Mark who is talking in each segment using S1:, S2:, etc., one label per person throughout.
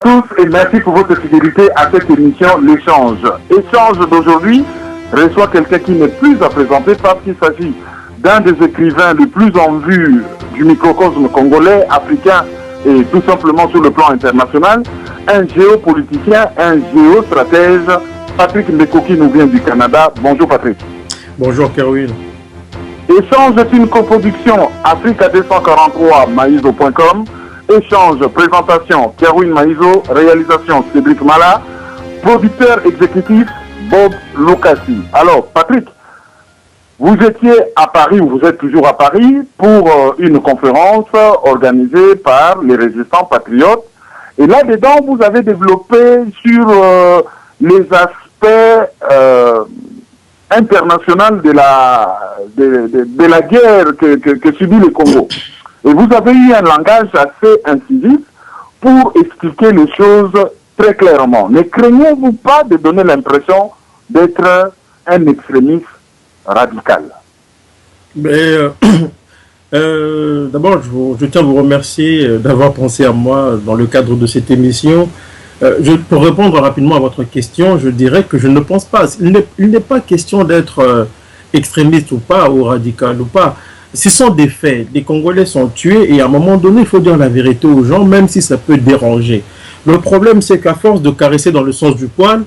S1: Tous et merci pour votre fidélité à cette émission L'échange. Échange d'aujourd'hui reçoit quelqu'un qui n'est plus à présenter parce qu'il s'agit d'un des écrivains les plus en vue du microcosme congolais, africain et tout simplement sur le plan international, un géopoliticien, un géostratège, Patrick Mbeko qui nous vient du Canada. Bonjour Patrick.
S2: Bonjour Kerwin.
S1: Échange est une coproduction Africa 243 Maizo.com. Échange, présentation, Kerwin Maizo, réalisation, Cédric Mala, producteur exécutif, Bob Lokassi. Alors, Patrick, vous étiez à Paris, ou vous êtes toujours à Paris, pour une conférence organisée par les résistants patriotes. Et là-dedans, vous avez développé sur les aspects internationaux de la guerre que subit le Congo. Et vous avez eu un langage assez incisif pour expliquer les choses très clairement. Ne craignez-vous pas de donner l'impression d'être un extrémiste radical?
S2: D'abord, je tiens à vous remercier d'avoir pensé à moi dans le cadre de cette émission. Pour répondre rapidement à votre question, je dirais que je ne pense pas. Il n'est pas question d'être extrémiste ou pas, ou radical ou pas. Ce sont des faits. Les Congolais sont tués et à un moment donné, il faut dire la vérité aux gens, même si ça peut déranger. Le problème, c'est qu'à force de caresser dans le sens du poil,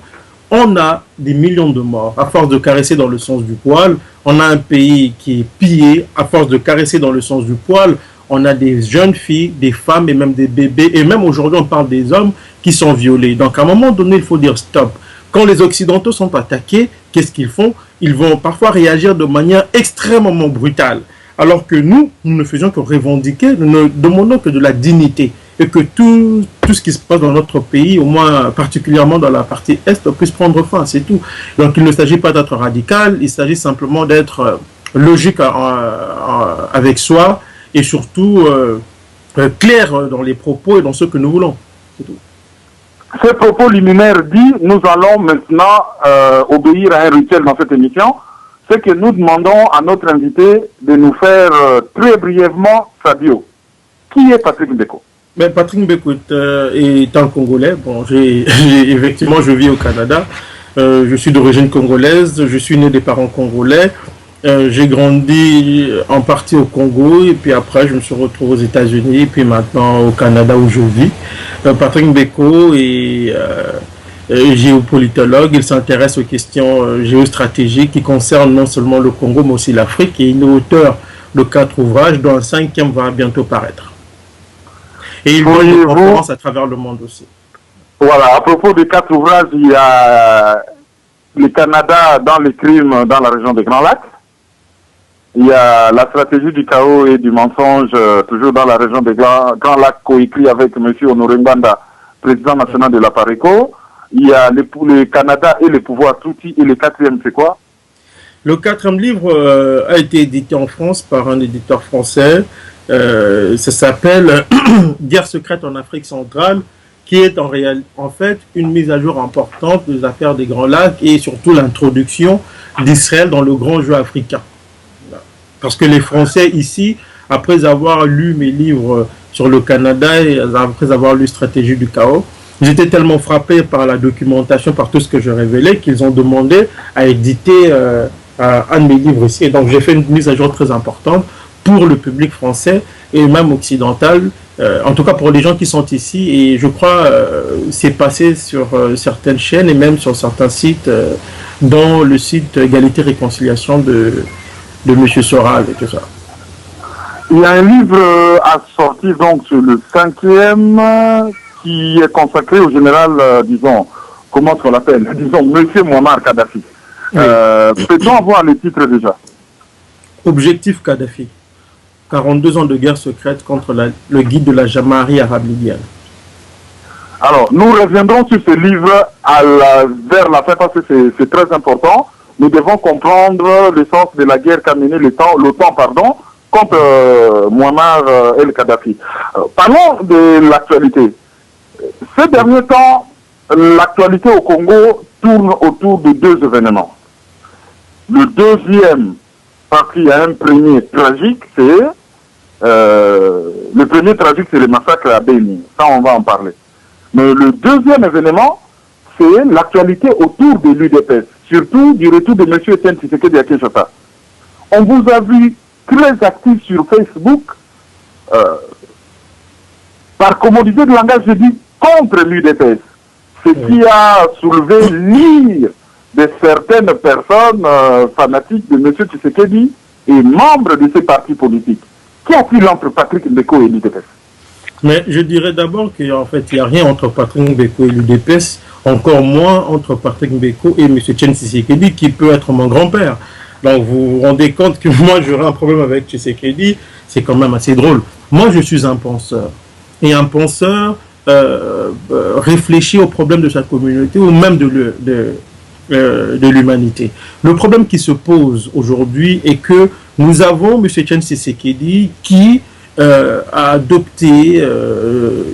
S2: on a des millions de morts. À force de caresser dans le sens du poil, on a un pays qui est pillé. À force de caresser dans le sens du poil, on a des jeunes filles, des femmes et même des bébés. Et même aujourd'hui, on parle des hommes qui sont violés. Donc à un moment donné, il faut dire stop. Quand les Occidentaux sont attaqués, qu'est-ce qu'ils font? Ils vont parfois réagir de manière extrêmement brutale. Alors que nous ne faisions que revendiquer, nous ne demandons que de la dignité et que tout ce qui se passe dans notre pays, au moins particulièrement dans la partie Est, puisse prendre fin, c'est tout. Donc il ne s'agit pas d'être radical, il s'agit simplement d'être logique avec soi et surtout clair dans les propos et dans ce que nous voulons, c'est tout.
S1: Ces propos liminaires dit, nous allons maintenant obéir à un rituel dans cette émission. C'est que nous demandons à notre invité de nous faire très brièvement sa bio. Qui est Patrick Mbeko?
S2: Patrick Mbeko est un Congolais. Bon, effectivement, je vis au Canada. Je suis d'origine congolaise. Je suis né des parents congolais. J'ai grandi en partie au Congo et puis après, je me suis retrouvé aux États-Unis et puis maintenant au Canada où je vis. Patrick Mbeko est géopolitologue, il s'intéresse aux questions géostratégiques qui concernent non seulement le Congo mais aussi l'Afrique et il est auteur de 4 ouvrages dont un 5e va bientôt paraître. Et il donne des conférences à travers le monde aussi.
S1: Voilà, à propos des 4 ouvrages, il y a le Canada dans les crimes dans la région des Grands Lacs. Il y a la stratégie du chaos et du mensonge, toujours dans la région des Grands Lacs, coécrit avec M. Honoré Mbanda, président national de la PARECO. Il y a le Canada et les pouvoirs Tutsi. Et le 4e, c'est quoi?
S2: Le 4e livre a été édité en France par un éditeur français. Ça s'appelle Guerre secrète en Afrique centrale, qui est en fait une mise à jour importante des affaires des Grands Lacs et surtout l'introduction d'Israël dans le grand jeu africain. Parce que les Français ici, après avoir lu mes livres sur le Canada et après avoir lu Stratégie du chaos, j'étais tellement frappé par la documentation, par tout ce que je révélais, qu'ils ont demandé à éditer un de mes livres ici. Et donc j'ai fait une mise à jour très importante pour le public français et même occidental, en tout cas pour les gens qui sont ici. Et je crois c'est passé sur certaines chaînes et même sur certains sites, dont le site Égalité Réconciliation de M. Soral et tout ça.
S1: Il y a un livre à sortir donc sur le 5e qui est consacré au général, disons, comment est-ce qu'on l'appelle, disons, Monsieur Muammar Kadhafi. Oui. Peut-on avoir les titres déjà?
S2: Objectif Kadhafi. 42 ans de guerre secrète contre le guide de la Jamaïque arabe libyenne.
S1: Alors, nous reviendrons sur ce livre vers la fin parce que c'est très important. Nous devons comprendre le sens de la guerre qu'a menée l'OTAN, contre Muammar el-Kadhafi. Parlons de l'actualité. Ces derniers temps, l'actualité au Congo tourne autour de 2 événements. Le deuxième, parce qu'il y a un premier tragique, c'est le premier tragique, c'est le massacre à Béni. Ça, on va en parler. Mais le deuxième événement, c'est l'actualité autour de l'UDPS, surtout du retour de M. Etienne Tshisekedi à Kinshasa. On vous a vu très actif sur Facebook, par commodité de langage, je dis contre l'UDPS. Ce qui a soulevé l'ire de certaines personnes fanatiques de M. Tshisekedi et membres de ces partis politiques. Qu'y a-t-il entre Patrick Mbeko et l'UDPS?
S2: Mais je dirais d'abord qu'en fait, il n'y a rien entre Patrick Mbeko et l'UDPS, encore moins entre Patrick Mbeko et M. Etienne Tshisekedi, qui peut être mon grand-père. Donc vous vous rendez compte que moi j'aurais un problème avec Tshisekedi, c'est quand même assez drôle. Moi je suis un penseur. Et un penseur réfléchit aux problèmes de sa communauté ou même de l'humanité. Le problème qui se pose aujourd'hui est que nous avons M. Etienne Tshisekedi qui a adopté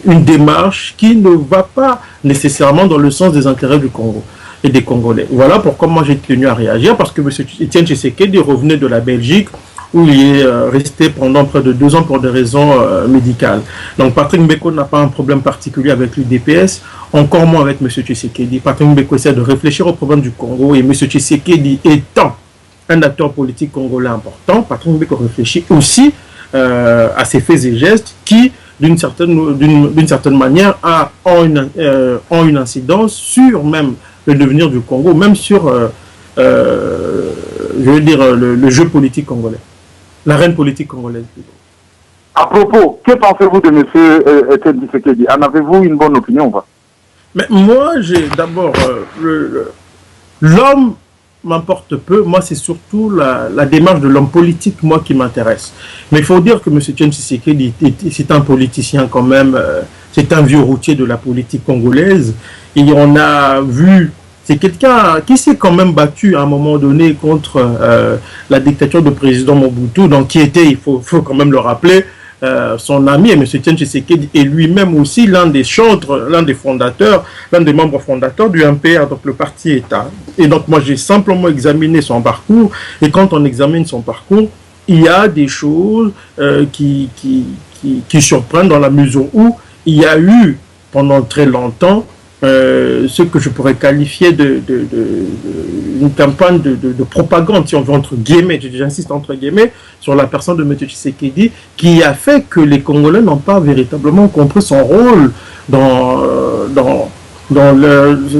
S2: une démarche qui ne va pas nécessairement dans le sens des intérêts du Congo et des Congolais. Voilà pourquoi moi j'ai tenu à réagir, parce que M. Etienne Tshisekedi revenait de la Belgique où il est resté pendant près de 2 ans pour des raisons médicales. Donc Patrick Mbeko n'a pas un problème particulier avec l'UDPS, encore moins avec M. Tshisekedi. Patrick Mbeko essaie de réfléchir au problème du Congo et M. Tshisekedi étant un acteur politique congolais important, Patrick Mbeko réfléchit aussi à ses faits et gestes qui, d'une certaine manière, ont une incidence sur même le devenir du Congo, même sur, je veux dire, le jeu politique congolais, l'arène politique congolaise.
S1: À propos, que pensez-vous de M. Etienne Tshisekedi? En avez-vous une bonne opinion ou pas?
S2: Mais moi, j'ai d'abord, l'homme m'importe peu. Moi, c'est surtout la démarche de l'homme politique, moi, qui m'intéresse. Mais il faut dire que M. Etienne Tshisekedi, c'est un politicien quand même, c'est un vieux routier de la politique congolaise. Et on a vu, c'est quelqu'un qui s'est quand même battu à un moment donné contre la dictature du président Mobutu, donc qui était, il faut quand même le rappeler, son ami, et M. Etienne Tshisekedi est lui-même aussi l'un des chantres, l'un des fondateurs, l'un des membres fondateurs du MPR, donc le parti État. Et donc moi j'ai simplement examiné son parcours, et quand on examine son parcours, il y a des choses qui surprennent dans la mesure où il y a eu pendant très longtemps ce que je pourrais qualifier une campagne de propagande, si on veut, entre guillemets, j'insiste entre guillemets, sur la personne de M. Tshisekedi, qui a fait que les Congolais n'ont pas véritablement compris son rôle dans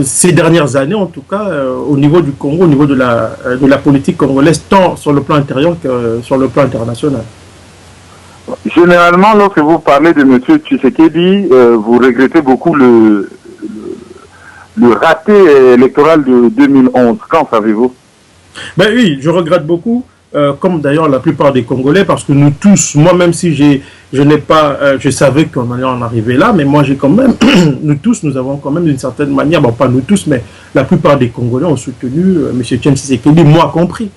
S2: ces dernières années, en tout cas, au niveau du Congo, au niveau de la politique congolaise, tant sur le plan intérieur que sur le plan international.
S1: Généralement, lorsque vous parlez de M. Tshisekedi, vous regrettez beaucoup le raté électoral de 2011. Quand savez-vous?
S2: Ben oui, je regrette beaucoup, comme d'ailleurs la plupart des Congolais, parce que nous tous, moi même si je savais qu'on allait en arriver là, mais moi j'ai quand même, nous avons quand même d'une certaine manière, bon pas nous tous, mais la plupart des Congolais ont soutenu M. Etienne Tshisekedi, moi compris.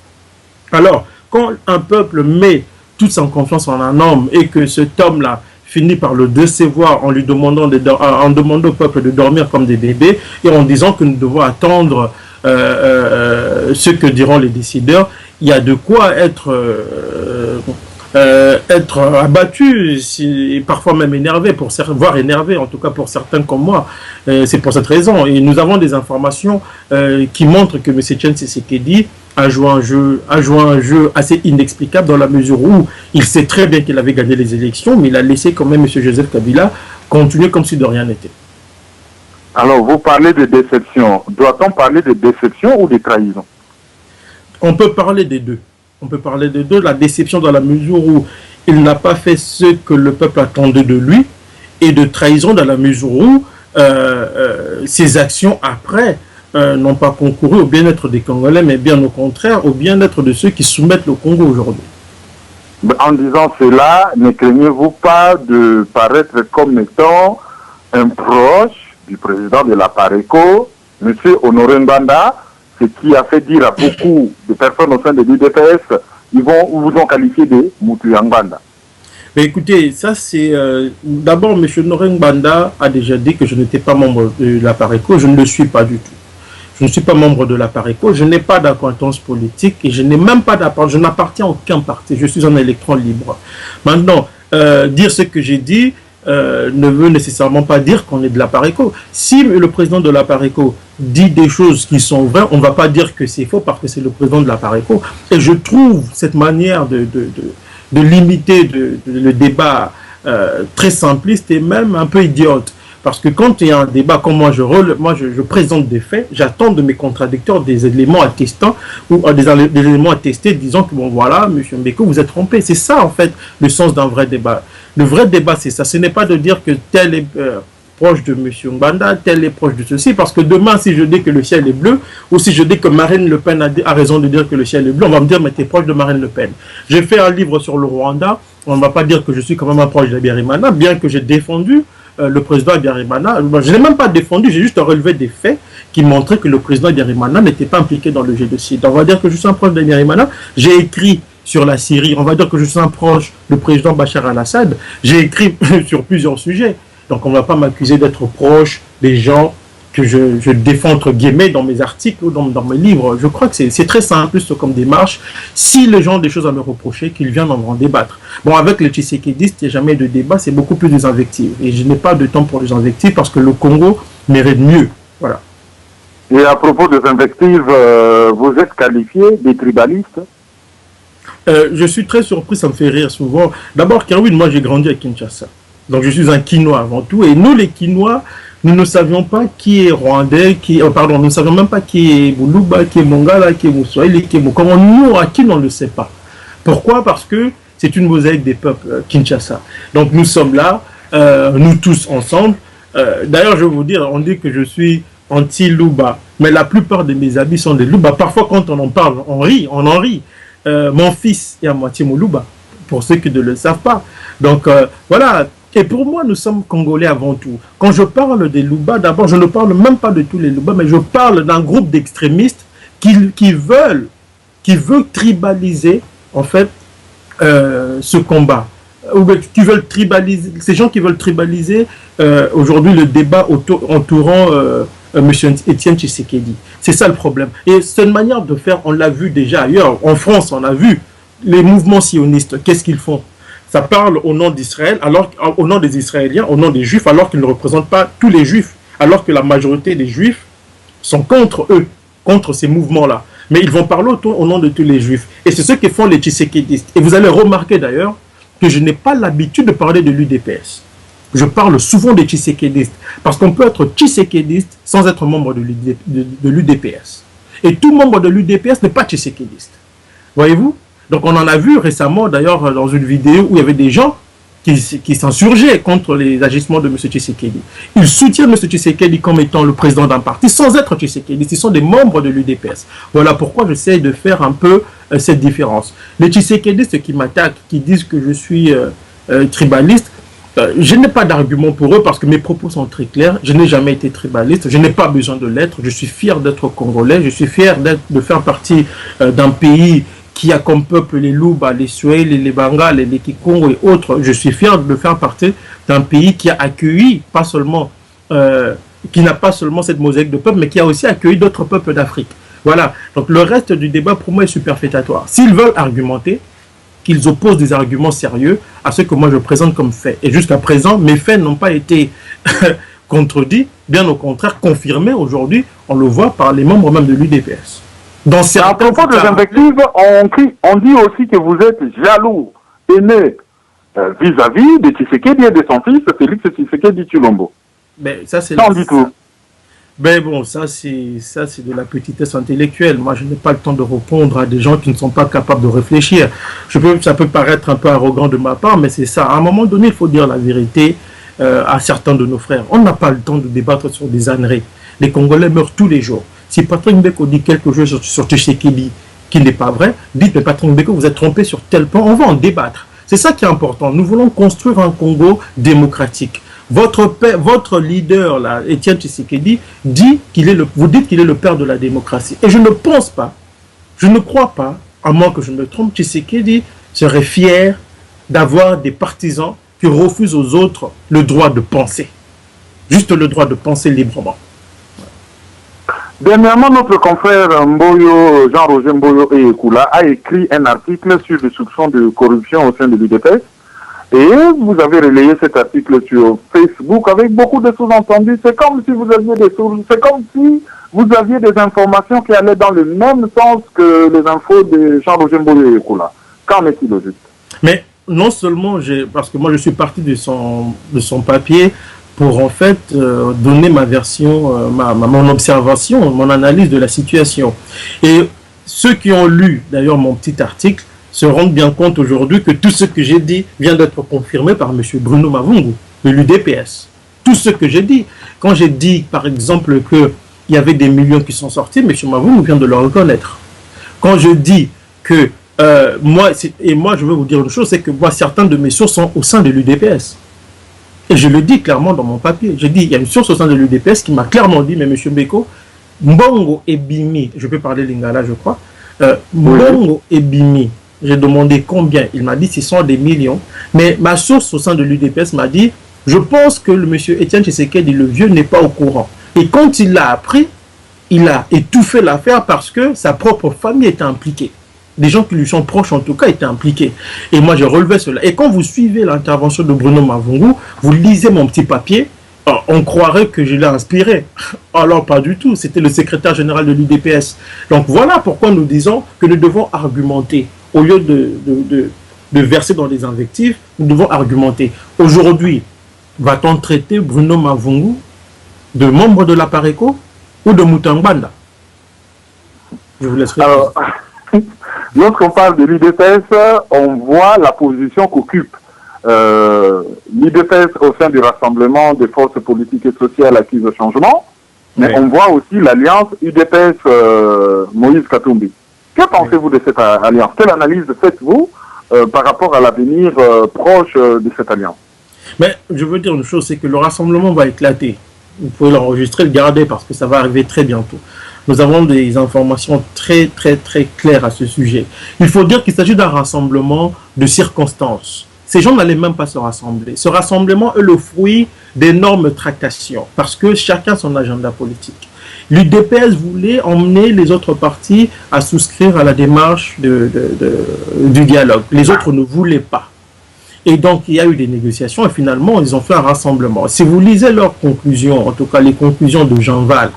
S2: Alors, quand un peuple met toute sa confiance en un homme et que cet homme-là finit par le décevoir en lui demandant au peuple de dormir comme des bébés et en disant que nous devons attendre ce que diront les décideurs, il y a de quoi être abattu, et parfois même énervé, voire énervé, en tout cas pour certains comme moi. C'est pour cette raison. Et nous avons des informations qui montrent que M. Etienne Tshisekedi a joué un jeu assez inexplicable dans la mesure où il sait très bien qu'il avait gagné les élections, mais il a laissé quand même M. Joseph Kabila continuer comme si de rien n'était.
S1: Alors, vous parlez de déception. Doit-on parler de déception ou de trahison?
S2: On peut parler des deux. On peut parler des deux. La déception dans la mesure où il n'a pas fait ce que le peuple attendait de lui, et de trahison dans la mesure où ses actions après n'ont pas concouru au bien-être des Congolais, mais bien au contraire au bien-être de ceux qui soumettent le Congo aujourd'hui.
S1: En disant cela, ne craignez-vous pas de paraître comme étant un proche du président de la PARECO, M. Honoré Mbanda, ce qui a fait dire à beaucoup de personnes au sein de l'UDPS, ils vous ont qualifié de Moutu Mbanda?
S2: Mais écoutez, ça c'est... D'abord, M. Honoré Mbanda a déjà dit que je n'étais pas membre de la PARECO, je ne le suis pas du tout. Je ne suis pas membre de la PARECO, je n'ai pas d'acquaintance politique et je n'ai même pas d'appartenance, je n'appartiens à aucun parti, je suis un électron libre. Maintenant, dire ce que j'ai dit, ne veut nécessairement pas dire qu'on est de la Pareco. Si le président de la Pareco dit des choses qui sont vraies, on ne va pas dire que c'est faux parce que c'est le président de la Pareco. Et je trouve cette manière de limiter le débat très simpliste et même un peu idiote. Parce que quand il y a un débat, comme moi je présente des faits, j'attends de mes contradicteurs des éléments attestants ou des éléments attestés disant que bon voilà, M. Mbeko, vous êtes trompé. C'est ça en fait le sens d'un vrai débat. Le vrai débat c'est ça. Ce n'est pas de dire que tel est proche de M. Mbanda, tel est proche de ceci, parce que demain si je dis que le ciel est bleu, ou si je dis que Marine Le Pen a raison de dire que le ciel est bleu, on va me dire mais tu es proche de Marine Le Pen. J'ai fait un livre sur le Rwanda, on ne va pas dire que je suis quand même un proche d'Habyarimana, bien que j'ai défendu le président Habyarimana. Je n'ai même pas défendu, j'ai juste relevé des faits qui montraient que le président Habyarimana n'était pas impliqué dans le génocide. On va dire que je suis un proche d'Habyarimana. J'ai écrit sur la Syrie, on va dire que je suis un proche du président Bachar al-Assad. J'ai écrit sur plusieurs sujets. Donc on ne va pas m'accuser d'être proche des gens que je défends entre guillemets dans mes articles ou dans mes livres. Je crois que c'est très simple comme démarche. Si les gens ont des choses à me reprocher, qu'ils viennent en débattre. Bon, avec les Tshisekédistes, il n'y a jamais de débat, c'est beaucoup plus des invectives. Et je n'ai pas de temps pour les invectives parce que le Congo mérite mieux. Voilà.
S1: Et à propos des invectives, vous êtes qualifié des tribalistes?
S2: Je suis très surpris, ça me fait rire souvent. D'abord, Kerwin, moi j'ai grandi à Kinshasa. Donc je suis un Kinois avant tout. Et nous les Kinois, nous ne savions pas qui est Rwandais, nous ne savions même pas qui est Boulouba, qui est Mongala, qui est Moussoïli, qui est Moukama. Nous, à qui on ne le sait pas. Pourquoi? Parce que c'est une mosaïque des peuples Kinshasa. Donc nous sommes là, nous tous ensemble. D'ailleurs, je vais vous dire, on dit que je suis anti-Louba, mais la plupart de mes amis sont des Louba. Parfois, quand on en parle, on en rit. Mon fils est à moitié Moulouba, pour ceux qui ne le savent pas. Donc voilà. Et pour moi, nous sommes Congolais avant tout. Quand je parle des Louba, d'abord, je ne parle même pas de tous les Louba, mais je parle d'un groupe d'extrémistes qui veulent tribaliser, en fait, ce combat. Ces gens qui veulent tribaliser aujourd'hui le débat entourant M. Étienne Tshisekedi. C'est ça le problème. Et c'est une manière de faire, on l'a vu déjà ailleurs. En France, on a vu les mouvements sionistes. Qu'est-ce qu'ils font? Ça parle au nom d'Israël, au nom des Israéliens, au nom des Juifs, alors qu'ils ne représentent pas tous les Juifs, alors que la majorité des Juifs sont contre eux, contre ces mouvements-là. Mais ils vont parler au nom de tous les Juifs. Et c'est ce que font les Tshisekidistes. Et vous allez remarquer d'ailleurs que je n'ai pas l'habitude de parler de l'UDPS. Je parle souvent des Tshisekidistes, parce qu'on peut être Tshisekidiste sans être membre de l'UDPS. Et tout membre de l'UDPS n'est pas Tshisekidiste. Voyez-vous? Donc on en a vu récemment, d'ailleurs, dans une vidéo où il y avait des gens qui s'insurgeaient contre les agissements de M. Tshisekedi. Ils soutiennent M. Tshisekedi comme étant le président d'un parti, sans être Tshisekedi. Ils sont des membres de l'UDPS. Voilà pourquoi j'essaie de faire un peu cette différence. Les Tshisekedistes qui m'attaquent, qui disent que je suis tribaliste, je n'ai pas d'argument pour eux parce que mes propos sont très clairs. Je n'ai jamais été tribaliste, je n'ai pas besoin de l'être. Je suis fier d'être Congolais, je suis fier de faire partie d'un pays qui a comme peuple les Louba, les Swahili, les Bangals, les Kikongo et autres. Je suis fier de faire partie d'un pays qui a accueilli, qui n'a pas seulement cette mosaïque de peuples, mais qui a aussi accueilli d'autres peuples d'Afrique. Voilà. Donc le reste du débat pour moi est superfétatoire. S'ils veulent argumenter, qu'ils opposent des arguments sérieux à ce que moi je présente comme fait. Et jusqu'à présent, mes faits n'ont pas été contredits, bien au contraire confirmés aujourd'hui, on le voit par les membres même de l'UDPS.
S1: À propos des invectives, on dit aussi que vous êtes jaloux, aimé vis-à-vis de Tshisekedi et de son fils, Félix Tshisekedi Tshilombo.
S2: Mais ça, c'est
S1: du tout.
S2: Mais bon, ça c'est de la petitesse intellectuelle. Moi, je n'ai pas le temps de répondre à des gens qui ne sont pas capables de réfléchir. Ça peut paraître un peu arrogant de ma part, mais c'est ça. À un moment donné, il faut dire la vérité à certains de nos frères. On n'a pas le temps de débattre sur des âneries. Les Congolais meurent tous les jours. Si Patrick Mbeko dit quelque chose sur Tshisekedi qui n'est pas vrai, dites, mais Patrick Mbeko, vous êtes trompé sur tel point, on va en débattre. C'est ça qui est important. Nous voulons construire un Congo démocratique. Votre leader, là, Étienne Tshisekedi, vous dites qu'il est le père de la démocratie. Et je ne pense pas, je ne crois pas, à moins que je me trompe, Tshisekedi serait fier d'avoir des partisans qui refusent aux autres le droit de penser. Juste le droit de penser librement.
S1: Dernièrement, notre confrère Jean-Roger Mboyo Ekula a écrit un article sur les soupçons de corruption au sein de l'UDPS. Et vous avez relayé cet article sur Facebook avec beaucoup de sous-entendus. C'est comme si vous aviez des sources, c'est comme si vous aviez des informations qui allaient dans le même sens que les infos de Jean-Roger Mboyo Ekula. Qu'en est-il au juste?
S2: Mais non seulement, parce que moi je suis parti de son papier pour en fait donner ma version, mon observation, mon analyse de la situation. Et ceux qui ont lu d'ailleurs mon petit article se rendent bien compte aujourd'hui que tout ce que j'ai dit vient d'être confirmé par M. Bruno Mavungu, de l'UDPS. Tout ce que j'ai dit. Quand j'ai dit, par exemple, qu'il y avait des millions qui sont sortis, M. Mavungu vient de le reconnaître. Quand je dis que moi, je veux vous dire une chose, c'est que moi, certains de mes sources sont au sein de l'UDPS. Et je le dis clairement dans mon papier. Je dis, il y a une source au sein de l'UDPS qui m'a clairement dit, mais M. Beko, Mbongo et Bimi, je peux parler lingala, je crois, Mbongo et Bimi, j'ai demandé combien. Il m'a dit ce sont des millions. Mais ma source au sein de l'UDPS m'a dit, je pense que le monsieur Étienne Tshisekedi, le vieux, n'est pas au courant. Et quand il l'a appris, il a étouffé l'affaire parce que sa propre famille était impliquée. Des gens qui lui sont proches, en tout cas, étaient impliqués. Et moi, j'ai relevé cela. Et quand vous suivez l'intervention de Bruno Mavungu, vous lisez mon petit papier, on croirait que je l'ai inspiré. Alors, pas du tout. C'était le secrétaire général de l'UDPS. Donc, voilà pourquoi nous disons que nous devons argumenter. Au lieu de verser dans des invectives, nous devons argumenter. Aujourd'hui, va-t-on traiter Bruno Mavungu de membre de l'APARECO ou de Mutambanda? Je vous laisse répondre.
S1: Alors, lorsqu'on parle de l'UDPS, on voit la position qu'occupe l'UDPS au sein du Rassemblement des forces politiques et sociales acquises au changement, mais on voit aussi l'alliance UDPS Moïse Katumbi. Que pensez-vous de cette alliance? Quelle analyse faites-vous par rapport à l'avenir proche de cette alliance?
S2: Mais je veux dire une chose, c'est que le rassemblement va éclater. Vous pouvez l'enregistrer, le garder parce que ça va arriver très bientôt. Nous avons des informations très claires à ce sujet. Il faut dire qu'il s'agit d'un rassemblement de circonstances. Ces gens n'allaient même pas se rassembler. Ce rassemblement est le fruit d'énormes tractations parce que chacun son agenda politique. L'UDPS voulait emmener les autres partis à souscrire à la démarche du dialogue. Les autres ne voulaient pas. Et donc, il y a eu des négociations et finalement, ils ont fait un rassemblement. Si vous lisez leurs conclusions, en tout cas les conclusions de Jean Val,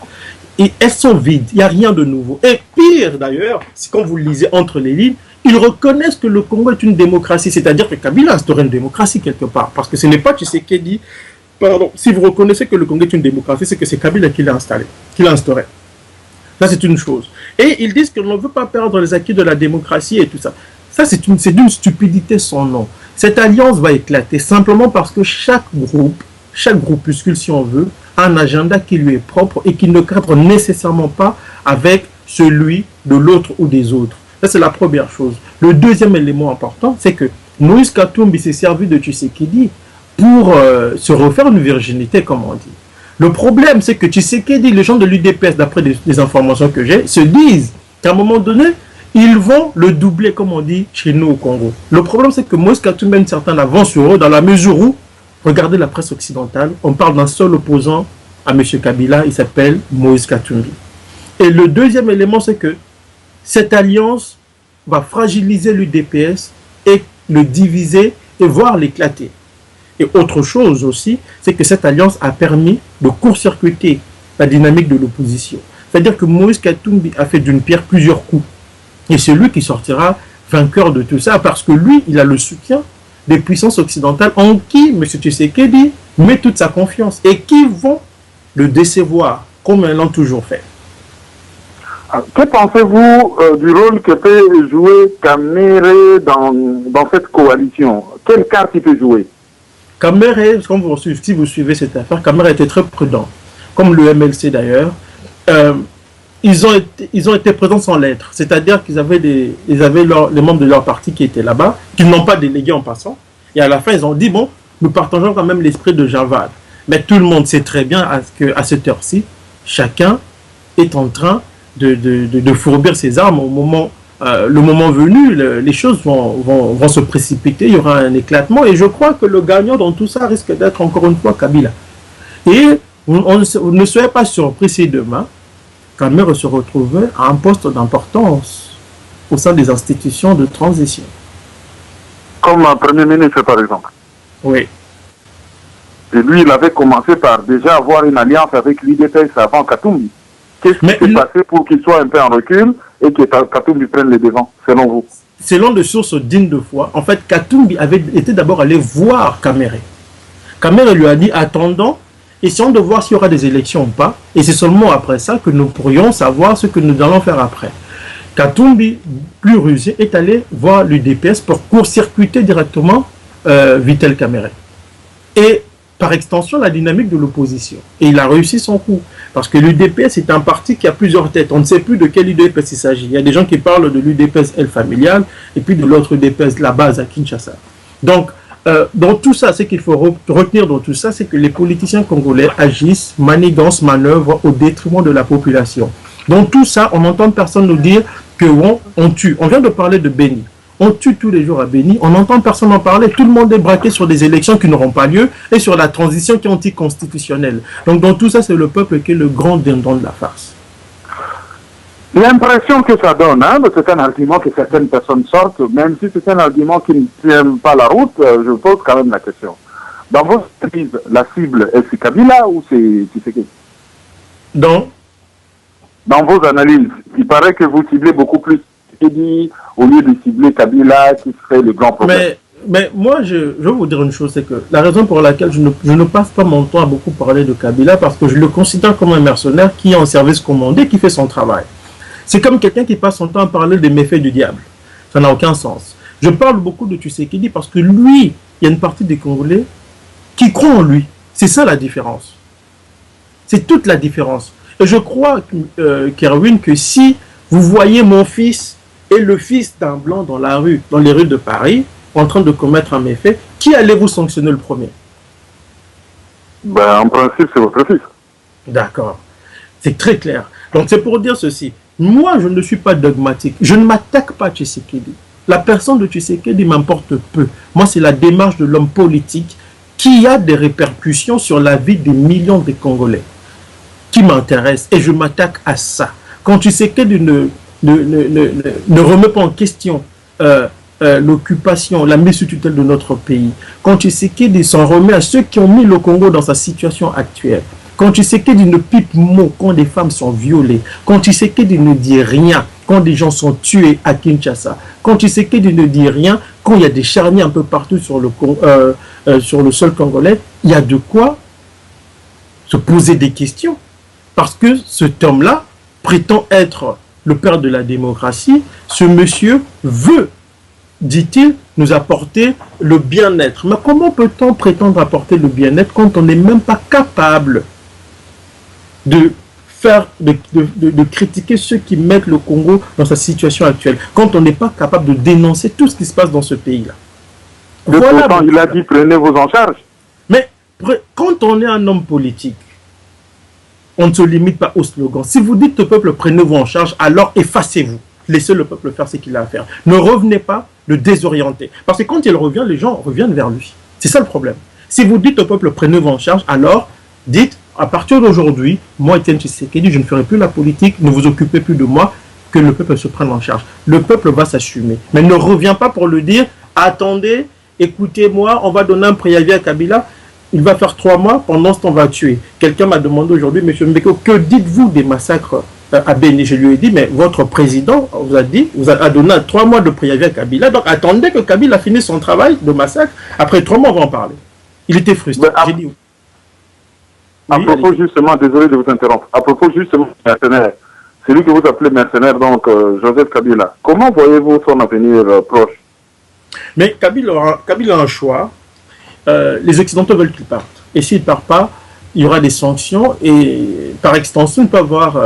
S2: et elles sont vides, il n'y a rien de nouveau. Et pire d'ailleurs, c'est quand vous lisez entre les lignes, ils reconnaissent que le Congo est une démocratie, c'est-à-dire que Kabila a instauré une démocratie quelque part, parce que ce n'est pas Tshisekedi. Pardon, si vous reconnaissez que le Congo est une démocratie, c'est que c'est Kabila qui l'a installé, qui l'a instauré. Ça, c'est une chose. Et ils disent qu'on ne veut pas perdre les acquis de la démocratie et tout ça. Ça, c'est d'une stupidité sans nom. Cette alliance va éclater simplement parce que chaque groupuscule, si on veut, a un agenda qui lui est propre et qui ne cadre nécessairement pas avec celui de l'autre ou des autres. Ça, c'est la première chose. Le deuxième élément important, c'est que Moïse Katumbi s'est servi de Tshisekedi pour se refaire une virginité, comme on dit. Le problème, c'est que Tshisekedi, les gens de l'UDPS, d'après les informations que j'ai, se disent qu'à un moment donné, ils vont le doubler, comme on dit, chez nous au Congo. Le problème, c'est que Moïse Katumbi a une certaine avance sur eux, dans la mesure où, regardez la presse occidentale, on parle d'un seul opposant à M. Kabila, il s'appelle Moïse Katumbi. Et le deuxième élément, c'est que cette alliance va fragiliser l'UDPS et le diviser et voire l'éclater. Et autre chose aussi, c'est que cette alliance a permis de court-circuiter la dynamique de l'opposition. C'est-à-dire que Moïse Katumbi a fait d'une pierre plusieurs coups. Et c'est lui qui sortira vainqueur de tout ça, parce que lui, il a le soutien des puissances occidentales en qui M. Tshisekedi met toute sa confiance et qui vont le décevoir, comme ils l'ont toujours fait.
S1: Que pensez-vous du rôle que peut jouer Kamere dans cette coalition? Quelle carte il peut jouer?
S2: Kamere, si vous suivez cette affaire, Kamere était très prudent, comme le MLC d'ailleurs. Ils ont été présents sans lettres, c'est-à-dire qu'ils avaient, les membres de leur parti qui étaient là-bas, qu'ils n'ont pas délégué en passant, et à la fin ils ont dit, bon, nous partageons quand même l'esprit de Javad. Mais tout le monde sait très bien qu'à cette heure-ci, chacun est en train de fourbir ses armes au moment, le moment venu, les choses vont se précipiter, il y aura un éclatement, et je crois que le gagnant dans tout ça risque d'être encore une fois Kabila. Et on ne soyez pas surpris si demain, Kamere se retrouvait à un poste d'importance au sein des institutions de transition.
S1: Comme un Premier ministre, par exemple.
S2: Oui.
S1: Et lui, il avait commencé par déjà avoir une alliance avec l'UDPS avant Katumbi. Qu'est-ce qui s'est passé pour qu'il soit un peu en recul et que Katumbi prenne les devants, selon vous?
S2: Selon des sources dignes de foi, en fait, Katumbi avait été d'abord allé voir Kamere. Kamere lui a dit, attendons, essayons de voir s'il y aura des élections ou pas. Et c'est seulement après ça que nous pourrions savoir ce que nous allons faire après. Katumbi, plus rusé, est allé voir l'UDPS pour court-circuiter directement Vital Kamerhe. Et par extension, la dynamique de l'opposition. Et il a réussi son coup. Parce que l'UDPS est un parti qui a plusieurs têtes. On ne sait plus de quel UDPS il s'agit. Il y a des gens qui parlent de l'UDPS El Familial et puis de l'autre UDPS, la base à Kinshasa. Donc, dans tout ça, ce qu'il faut retenir dans tout ça, c'est que les politiciens congolais agissent, manigancent, manœuvrent au détriment de la population. Dans tout ça, on n'entend personne nous dire qu'on tue. On vient de parler de Béni. On tue tous les jours à Béni. On n'entend personne en parler. Tout le monde est braqué sur des élections qui n'auront pas lieu et sur la transition qui est anticonstitutionnelle. Donc dans tout ça, c'est le peuple qui est le grand dindon de la farce.
S1: L'impression que ça donne, hein, c'est un argument que certaines personnes sortent, même si c'est un argument qui ne tient pas la route, je pose quand même la question. Dans votre analyse, la cible, est-ce Kabila ou c'est Tshisekedi? Dans vos analyses, il paraît que vous ciblez beaucoup plus Tshisekedi au lieu de cibler Kabila qui serait le grand problème.
S2: Mais moi, je veux vous dire une chose, c'est que la raison pour laquelle je ne passe pas mon temps à beaucoup parler de Kabila, parce que je le considère comme un mercenaire qui est en service commandé, qui fait son travail. C'est comme quelqu'un qui passe son temps à parler des méfaits du diable. Ça n'a aucun sens. Je parle beaucoup de Tshisekedi parce que lui, il y a une partie des Congolais qui croient en lui. C'est ça la différence. C'est toute la différence. Et je crois, Kerwin, que si vous voyez mon fils et le fils d'un blanc dans la rue, dans les rues de Paris, en train de commettre un méfait, qui allez-vous sanctionner le premier?
S1: En principe, c'est votre fils.
S2: D'accord. C'est très clair. Donc c'est pour dire ceci. Moi, je ne suis pas dogmatique. Je ne m'attaque pas à Tshisekedi. La personne de Tshisekedi m'importe peu. Moi, c'est la démarche de l'homme politique qui a des répercussions sur la vie des millions de Congolais qui m'intéresse. Et je m'attaque à ça. Quand Tshisekedi ne remet pas en question l'occupation, la mise sous tutelle de notre pays, quand Tshisekedi s'en remet à ceux qui ont mis le Congo dans sa situation actuelle, quand Tshisekedi ne pipe mot, quand des femmes sont violées, quand Tshisekedi ne dit rien, quand des gens sont tués à Kinshasa, quand Tshisekedi ne dit rien, quand il y a des charniers un peu partout sur le sol congolais, il y a de quoi se poser des questions. Parce que cet homme-là prétend être le père de la démocratie. Ce monsieur veut, dit-il, nous apporter le bien-être. Mais comment peut-on prétendre apporter le bien-être quand on n'est même pas capable de critiquer ceux qui mettent le Congo dans sa situation actuelle, quand on n'est pas capable de dénoncer tout ce qui se passe dans ce pays-là?
S1: Voilà, pourtant, il a dit prenez-vous en charge.
S2: Mais quand on est un homme politique, on ne se limite pas au slogan. Si vous dites au peuple prenez-vous en charge, alors effacez-vous. Laissez le peuple faire ce qu'il a à faire. Ne revenez pas le désorienter. Parce que quand il revient, les gens reviennent vers lui. C'est ça le problème. Si vous dites au peuple prenez-vous en charge, alors dites à partir d'aujourd'hui, moi Etienne Tshisekedi, je ne ferai plus la politique, ne vous occupez plus de moi, que le peuple se prenne en charge. Le peuple va s'assumer. Mais ne reviens pas pour le dire, attendez, écoutez-moi, on va donner un préavis à Kabila, il va faire 3 mois, pendant ce temps on va tuer. Quelqu'un m'a demandé aujourd'hui, M. Mbeko, que dites-vous des massacres à Béni? Je lui ai dit, mais votre président vous a donné 3 mois de préavis à Kabila, donc attendez que Kabila finisse son travail de massacre, après 3 mois on va en parler. Il était frustré. J'ai dit,
S1: à propos justement, désolé de vous interrompre, à propos justement de mercenaire, celui que vous appelez mercenaire, donc Joseph Kabila, comment voyez-vous son avenir proche?
S2: Mais Kabila a un choix. Les Occidentaux veulent qu'il parte. Et s'il ne part pas, il y aura des sanctions et par extension, il peut y avoir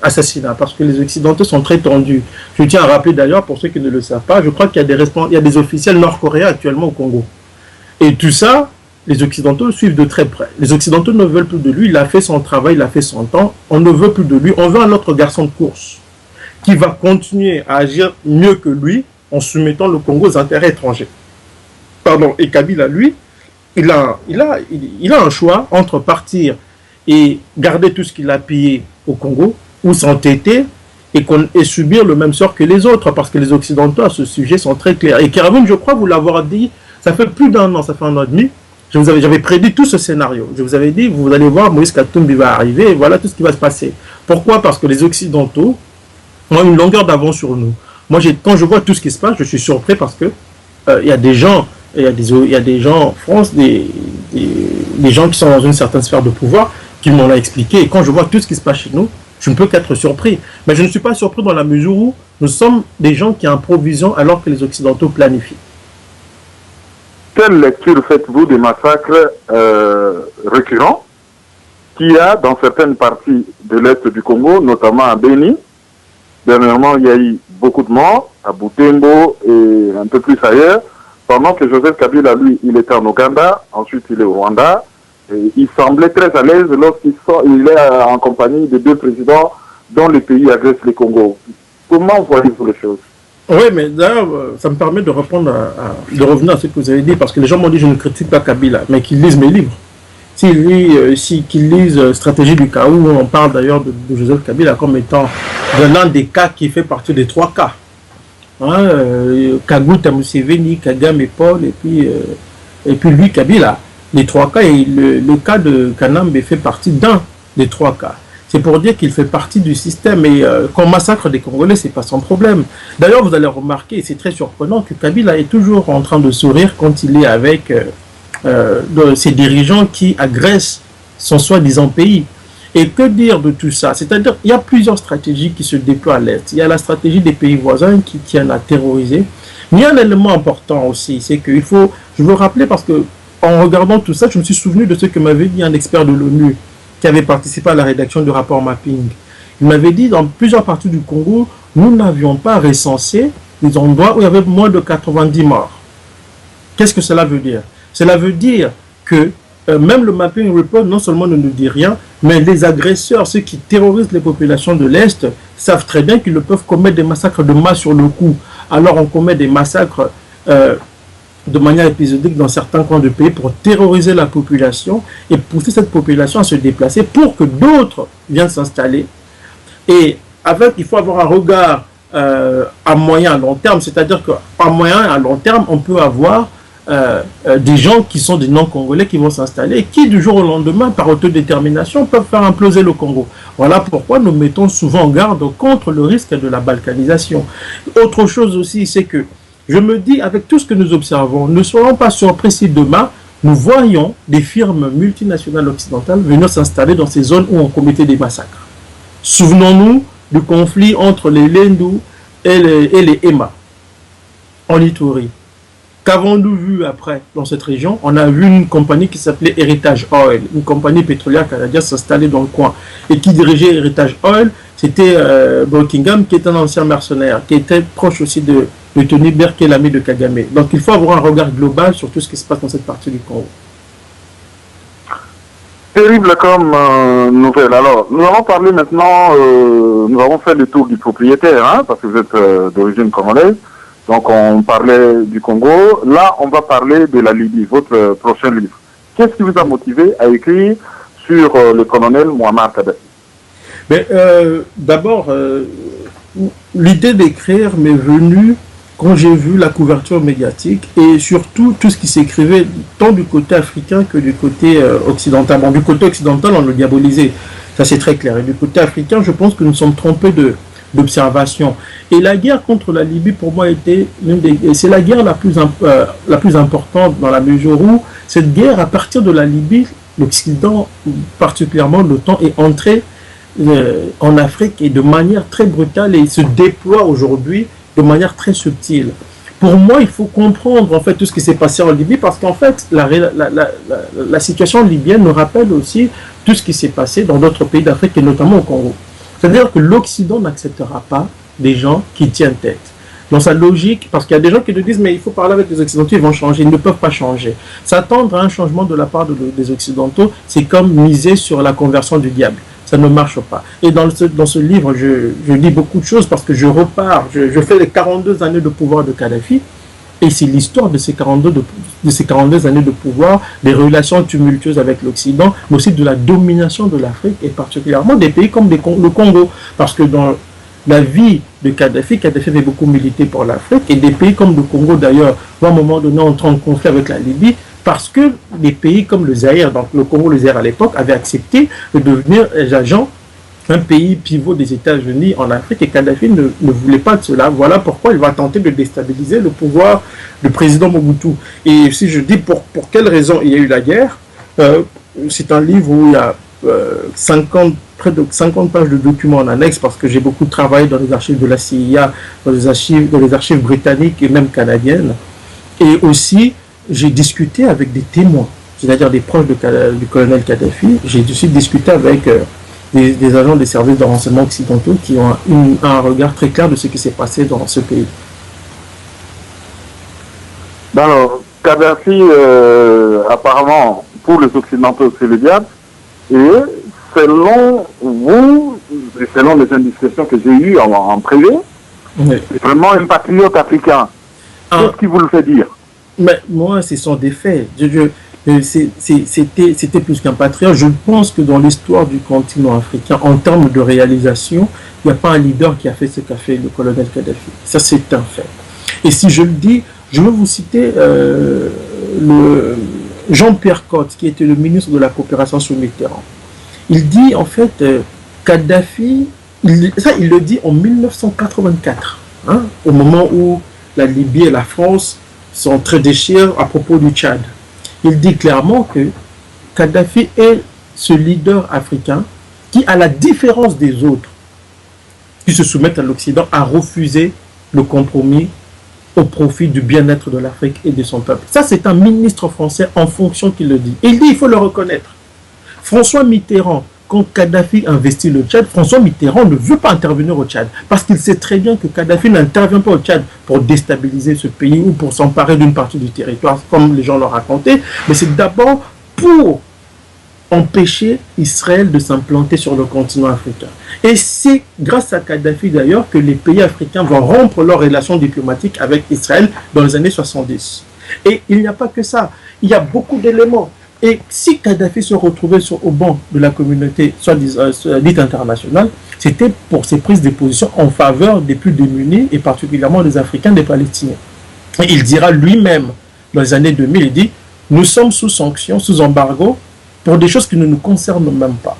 S2: assassinat parce que les Occidentaux sont très tendus. Je tiens à rappeler d'ailleurs, pour ceux qui ne le savent pas, je crois qu'il y a des officiels nord-coréens actuellement au Congo. Et tout ça, les Occidentaux suivent de très près. Les Occidentaux ne veulent plus de lui, il a fait son travail, il a fait son temps, on ne veut plus de lui, on veut un autre garçon de course qui va continuer à agir mieux que lui en soumettant le Congo aux intérêts étrangers. Pardon, et Kabila, lui, il a un choix entre partir et garder tout ce qu'il a pillé au Congo ou s'entêter et subir le même sort que les autres parce que les Occidentaux à ce sujet sont très clairs. Et Kerwin, je crois vous l'avoir dit Ça fait plus d'un an, ça fait un an et demi. J'avais prédit tout ce scénario. Je vous avais dit, vous allez voir, Moïse Katumbi va arriver, et voilà tout ce qui va se passer. Pourquoi? Parce que les Occidentaux ont une longueur d'avance sur nous. Moi, quand je vois tout ce qui se passe, je suis surpris parce que il y a des gens, il y a des gens en France, des gens qui sont dans une certaine sphère de pouvoir, qui m'ont expliqué. Et quand je vois tout ce qui se passe chez nous, je ne peux qu'être surpris. Mais je ne suis pas surpris dans la mesure où nous sommes des gens qui improvisent alors que les Occidentaux planifient.
S1: Quelle lecture faites-vous des massacres récurrents qu'il y a dans certaines parties de l'Est du Congo, notamment à Beni? Dernièrement, il y a eu beaucoup de morts à Butembo et un peu plus ailleurs, pendant que Joseph Kabila, lui, il était en Ouganda, ensuite il est au Rwanda, et il semblait très à l'aise lorsqu'il est en compagnie de deux présidents dont le pays agresse le Congo. Comment voyez-vous les choses?
S2: Oui, mais d'ailleurs, ça me permet de répondre de revenir à ce que vous avez dit, parce que les gens m'ont dit que je ne critique pas Kabila, mais qu'ils lisent mes livres. Qu'ils lisent Stratégie du chaos, où on parle d'ailleurs de Joseph Kabila comme étant l'un des cas qui fait partie des 3 cas. Kaguta Museveni, Kagame Paul, et puis lui, Kabila. Les 3 cas, et le cas de Kanambe fait partie d'un des 3 cas. C'est pour dire qu'il fait partie du système, et qu'on massacre des Congolais, c'est pas sans problème. D'ailleurs, vous allez remarquer, et c'est très surprenant, que Kabila est toujours en train de sourire quand il est avec ces dirigeants qui agressent son soi-disant pays. Et que dire de tout ça? C'est-à-dire, il y a plusieurs stratégies qui se déploient à l'Est. Il y a la stratégie des pays voisins qui tiennent à terroriser. Mais il y a un élément important aussi, c'est qu'il faut, je veux rappeler, parce que en regardant tout ça, je me suis souvenu de ce que m'avait dit un expert de l'ONU qui avait participé à la rédaction du rapport Mapping. Il m'avait dit, dans plusieurs parties du Congo, nous n'avions pas recensé des endroits où il y avait moins de 90 morts. Qu'est-ce que cela veut dire? Cela veut dire que même le Mapping Report, non seulement ne nous dit rien, mais les agresseurs, ceux qui terrorisent les populations de l'Est, savent très bien qu'ils ne peuvent commettre des massacres de masse sur le coup. Alors on commet des massacres de manière épisodique dans certains coins du pays pour terroriser la population et pousser cette population à se déplacer pour que d'autres viennent s'installer. Et il faut avoir un regard à moyen et à long terme, c'est-à-dire qu'à moyen et à long terme, on peut avoir des gens qui sont des non-congolais qui vont s'installer et qui, du jour au lendemain, par autodétermination, peuvent faire imploser le Congo. Voilà pourquoi nous mettons souvent en garde contre le risque de la balkanisation. Autre chose aussi, c'est que je me dis, avec tout ce que nous observons, ne soyons pas surpris si demain, nous voyons des firmes multinationales occidentales venir s'installer dans ces zones où on commettait des massacres. Souvenons-nous du conflit entre les Lendu et les Ema en Ituri. Qu'avons-nous vu après dans cette région? On a vu une compagnie qui s'appelait Heritage Oil, une compagnie pétrolière canadienne s'installer dans le coin. Et qui dirigeait Heritage Oil? C'était Buckingham, qui était un ancien mercenaire, qui était proche aussi de Tony Blair, qui est l'ami de Kagame. Donc il faut avoir un regard global sur tout ce qui se passe dans cette partie du Congo.
S1: Terrible comme nouvelle. Alors, nous allons parler maintenant, nous avons fait le tour du propriétaire, hein, parce que vous êtes d'origine congolaise. Donc on parlait du Congo. Là, on va parler de la Libye, votre prochain livre. Qu'est-ce qui vous a motivé à écrire sur le colonel Muammar Kadhafi?
S2: D'abord, l'idée d'écrire m'est venue quand j'ai vu la couverture médiatique et surtout tout ce qui s'écrivait tant du côté africain que du côté occidental. Bon, du côté occidental, on le diabolisait, ça c'est très clair. Et du côté africain, je pense que nous sommes trompés d'observation. Et la guerre contre la Libye, pour moi, c'est la guerre la plus importante dans la mesure où cette guerre, à partir de la Libye, l'Occident, particulièrement l'OTAN, est entré en Afrique et de manière très brutale et se déploie aujourd'hui de manière très subtile. Pour moi, il faut comprendre en fait tout ce qui s'est passé en Libye parce qu'en fait, la situation libyenne nous rappelle aussi tout ce qui s'est passé dans d'autres pays d'Afrique et notamment au Congo. C'est-à-dire que l'Occident n'acceptera pas des gens qui tiennent tête. Dans sa logique, parce qu'il y a des gens qui nous disent mais il faut parler avec les Occidentaux, ils vont changer, ils ne peuvent pas changer. S'attendre à un changement de la part des Occidentaux, c'est comme miser sur la conversion du diable. Ça ne marche pas. Et dans ce livre, je dis beaucoup de choses parce que je repars, je fais les 42 années de pouvoir de Kadhafi et c'est l'histoire de ces 42 années de pouvoir, des relations tumultueuses avec l'Occident, mais aussi de la domination de l'Afrique et particulièrement des pays comme le Congo. Parce que dans la vie de Kadhafi. Kadhafi avait beaucoup milité pour l'Afrique et des pays comme le Congo d'ailleurs vont à un moment donné entrer en conflit avec la Libye parce que des pays comme le Zaïre, donc le Congo, le Zaïre à l'époque, avaient accepté de devenir agents un pays pivot des États-Unis en Afrique et Kadhafi ne voulait pas de cela. Voilà pourquoi il va tenter de déstabiliser le pouvoir du président Mobutu. Et si je dis pour quelle raison il y a eu la guerre, c'est un livre où il y a près de 50 pages de documents en annexe parce que j'ai beaucoup travaillé dans les archives de la CIA, dans les archives britanniques et même canadiennes. Et aussi, j'ai discuté avec des témoins, c'est-à-dire des proches du colonel Kadhafi. J'ai aussi discuté avec des agents des services de renseignement occidentaux qui ont un regard très clair de ce qui s'est passé dans ce pays.
S1: Alors, Kadhafi, apparemment, pour les Occidentaux, c'est le diable. Et selon vous, et selon les indiscrétions que j'ai eues en privé, oui, c'est vraiment un patriote africain. Qu'est-ce qui vous le fait dire?
S2: Mais moi, ce sont des faits. C'était plus qu'un patriote. Je pense que dans l'histoire du continent africain, en termes de réalisation, il n'y a pas un leader qui a fait ce qu'a fait le colonel Kadhafi. Ça, c'est un fait. Et si je le dis, je veux vous citer Jean-Pierre Cotte, qui était le ministre de la coopération sous Mitterrand. Il dit, en fait, Kadhafi, il le dit en 1984, hein, au moment où la Libye et la France sont très déchirées à propos du Tchad. Il dit clairement que Kadhafi est ce leader africain qui, à la différence des autres qui se soumettent à l'Occident, a refusé le compromis au profit du bien-être de l'Afrique et de son peuple. Ça, c'est un ministre français en fonction qui le dit. Et il dit, il faut le reconnaître. François Mitterrand, quand Kadhafi investit le Tchad, François Mitterrand ne veut pas intervenir au Tchad parce qu'il sait très bien que Kadhafi n'intervient pas au Tchad pour déstabiliser ce pays ou pour s'emparer d'une partie du territoire, comme les gens l'ont raconté, mais c'est d'abord pour empêcher Israël de s'implanter sur le continent africain. Et c'est grâce à Kadhafi d'ailleurs que les pays africains vont rompre leurs relations diplomatiques avec Israël dans les années 70. Et il n'y a pas que ça, il y a beaucoup d'éléments. Et si Kadhafi se retrouvait au banc de la communauté soit dite internationale, c'était pour ses prises de position en faveur des plus démunis et particulièrement des Africains, des Palestiniens. Et il dira lui-même, dans les années 2000, il dit « Nous sommes sous sanctions, sous embargo, pour des choses qui ne nous concernent même pas. »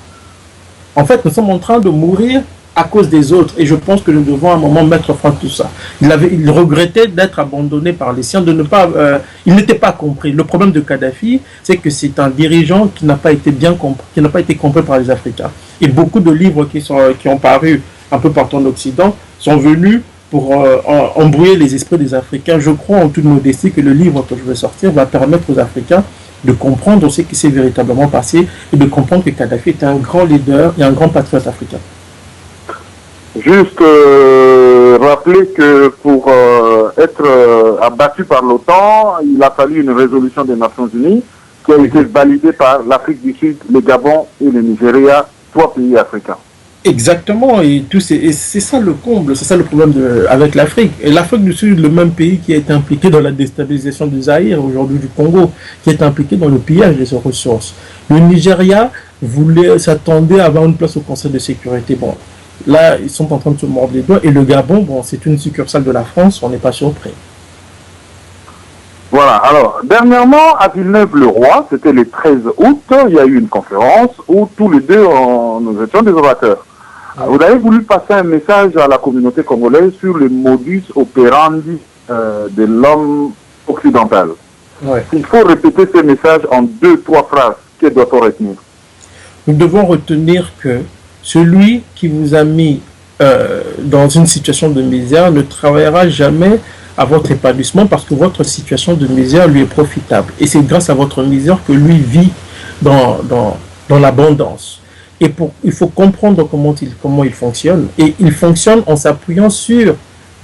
S2: En fait, nous sommes en train de mourir à cause des autres. Et je pense que nous devons à un moment mettre fin à tout ça. Il regrettait d'être abandonné par les siens, il n'était pas compris. Le problème de Kadhafi, c'est que c'est un dirigeant qui n'a pas été bien compris, qui n'a pas été compris par les Africains. Et beaucoup de livres qui ont paru un peu partout en Occident sont venus pour embrouiller les esprits des Africains. Je crois en toute modestie que le livre que je vais sortir va permettre aux Africains de comprendre ce qui s'est véritablement passé et de comprendre que Kadhafi est un grand leader et un grand patriote africain.
S1: Juste rappeler que pour être abattu par l'OTAN, il a fallu une résolution des Nations Unies qui a été validée par l'Afrique du Sud, le Gabon et le Nigeria, 3 pays africains.
S2: Exactement, et c'est ça le comble, c'est ça le problème avec l'Afrique. Et l'Afrique du Sud, le même pays qui est impliqué dans la déstabilisation du Zaïre, aujourd'hui du Congo, qui est impliqué dans le pillage de ses ressources. Le Nigeria s'attendait à avoir une place au Conseil de sécurité. Bon, là, ils sont en train de se mordre les doigts. Et le Gabon, bon, c'est une succursale de la France, on n'est pas surpris.
S1: Voilà, alors, dernièrement, à Villeneuve-le-Roi, c'était le 13 août, il y a eu une conférence où tous les deux, nous étions des orateurs. Vous avez voulu passer un message à la communauté congolaise sur le modus operandi de l'homme occidental. Ouais. Il faut répéter ce message en 2-3 phrases. Que doit-on retenir?
S2: Nous devons retenir que celui qui vous a mis dans une situation de misère ne travaillera jamais à votre épanouissement parce que votre situation de misère lui est profitable. Et c'est grâce à votre misère que lui vit dans l'abondance. Et il faut comprendre comment il fonctionne. Et il fonctionne en s'appuyant sur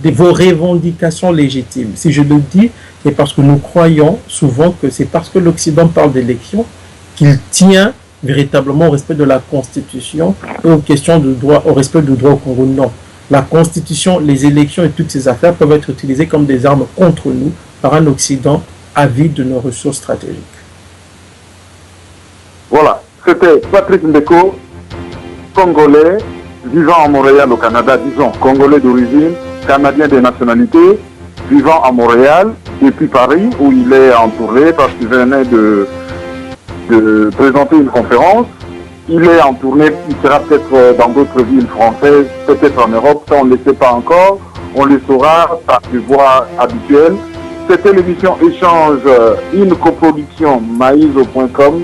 S2: vos revendications légitimes. Si je le dis, c'est parce que nous croyons souvent que c'est parce que l'Occident parle d'élections qu'il tient véritablement au respect de la Constitution et aux questions de droit, au respect du droit au Congo. Non. La Constitution, les élections et toutes ces affaires peuvent être utilisées comme des armes contre nous par un Occident avide de nos ressources stratégiques.
S1: Voilà. C'était Patrick Mbeko, Congolais, vivant à Montréal au Canada, disons congolais d'origine, canadien de nationalité, vivant à Montréal depuis Paris où il est entouré parce qu'il venait de présenter une conférence. Il est en tournée, il sera peut-être dans d'autres villes françaises, peut-être en Europe, ça on ne le sait pas encore, on le saura par des voies habituelles. C'était l'émission Échange, une coproduction maïso.com,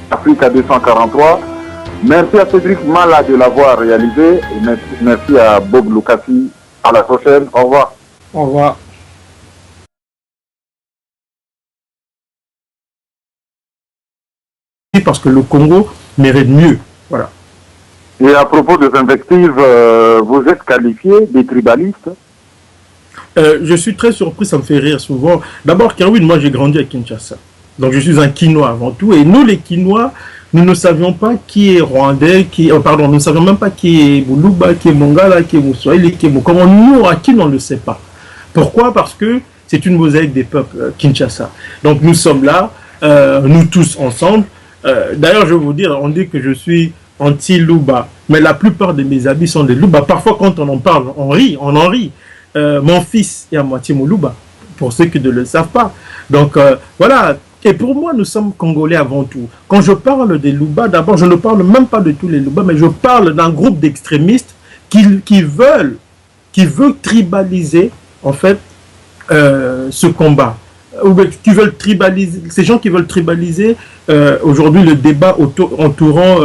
S1: Africa 243. Merci à Cédric Mala de l'avoir réalisé et merci à Bob Lukasi. À la prochaine, au revoir.
S2: Au revoir. Parce que le Congo mérite mieux. Voilà.
S1: Et à propos des invectives, vous êtes qualifié des tribalistes?
S2: Je suis très surpris, ça me fait rire souvent. D'abord, Kerwin, moi j'ai grandi à Kinshasa. Donc je suis un Kinois avant tout. Et nous, les Kinois, nous ne savions pas qui est Rwandais, nous ne savions même pas qui est Boulouba, qui est Mongala, qui est Moussoïli, qui est Moukama. Nous, à qui on ne le sait pas. Pourquoi? Parce que c'est une mosaïque des peuples Kinshasa. Donc nous sommes là, nous tous ensemble. D'ailleurs, je vais vous dire, on dit que je suis anti-Louba, mais la plupart de mes amis sont des Louba. Parfois, quand on en parle, on en rit. Mon fils est à moitié Moulouba, pour ceux qui ne le savent pas. Donc, voilà. Et pour moi, nous sommes Congolais avant tout. Quand je parle des Louba, d'abord, je ne parle même pas de tous les Louba, mais je parle d'un groupe d'extrémistes qui veulent tribaliser, en fait, ce combat. Ces gens qui veulent tribaliser aujourd'hui le débat entourant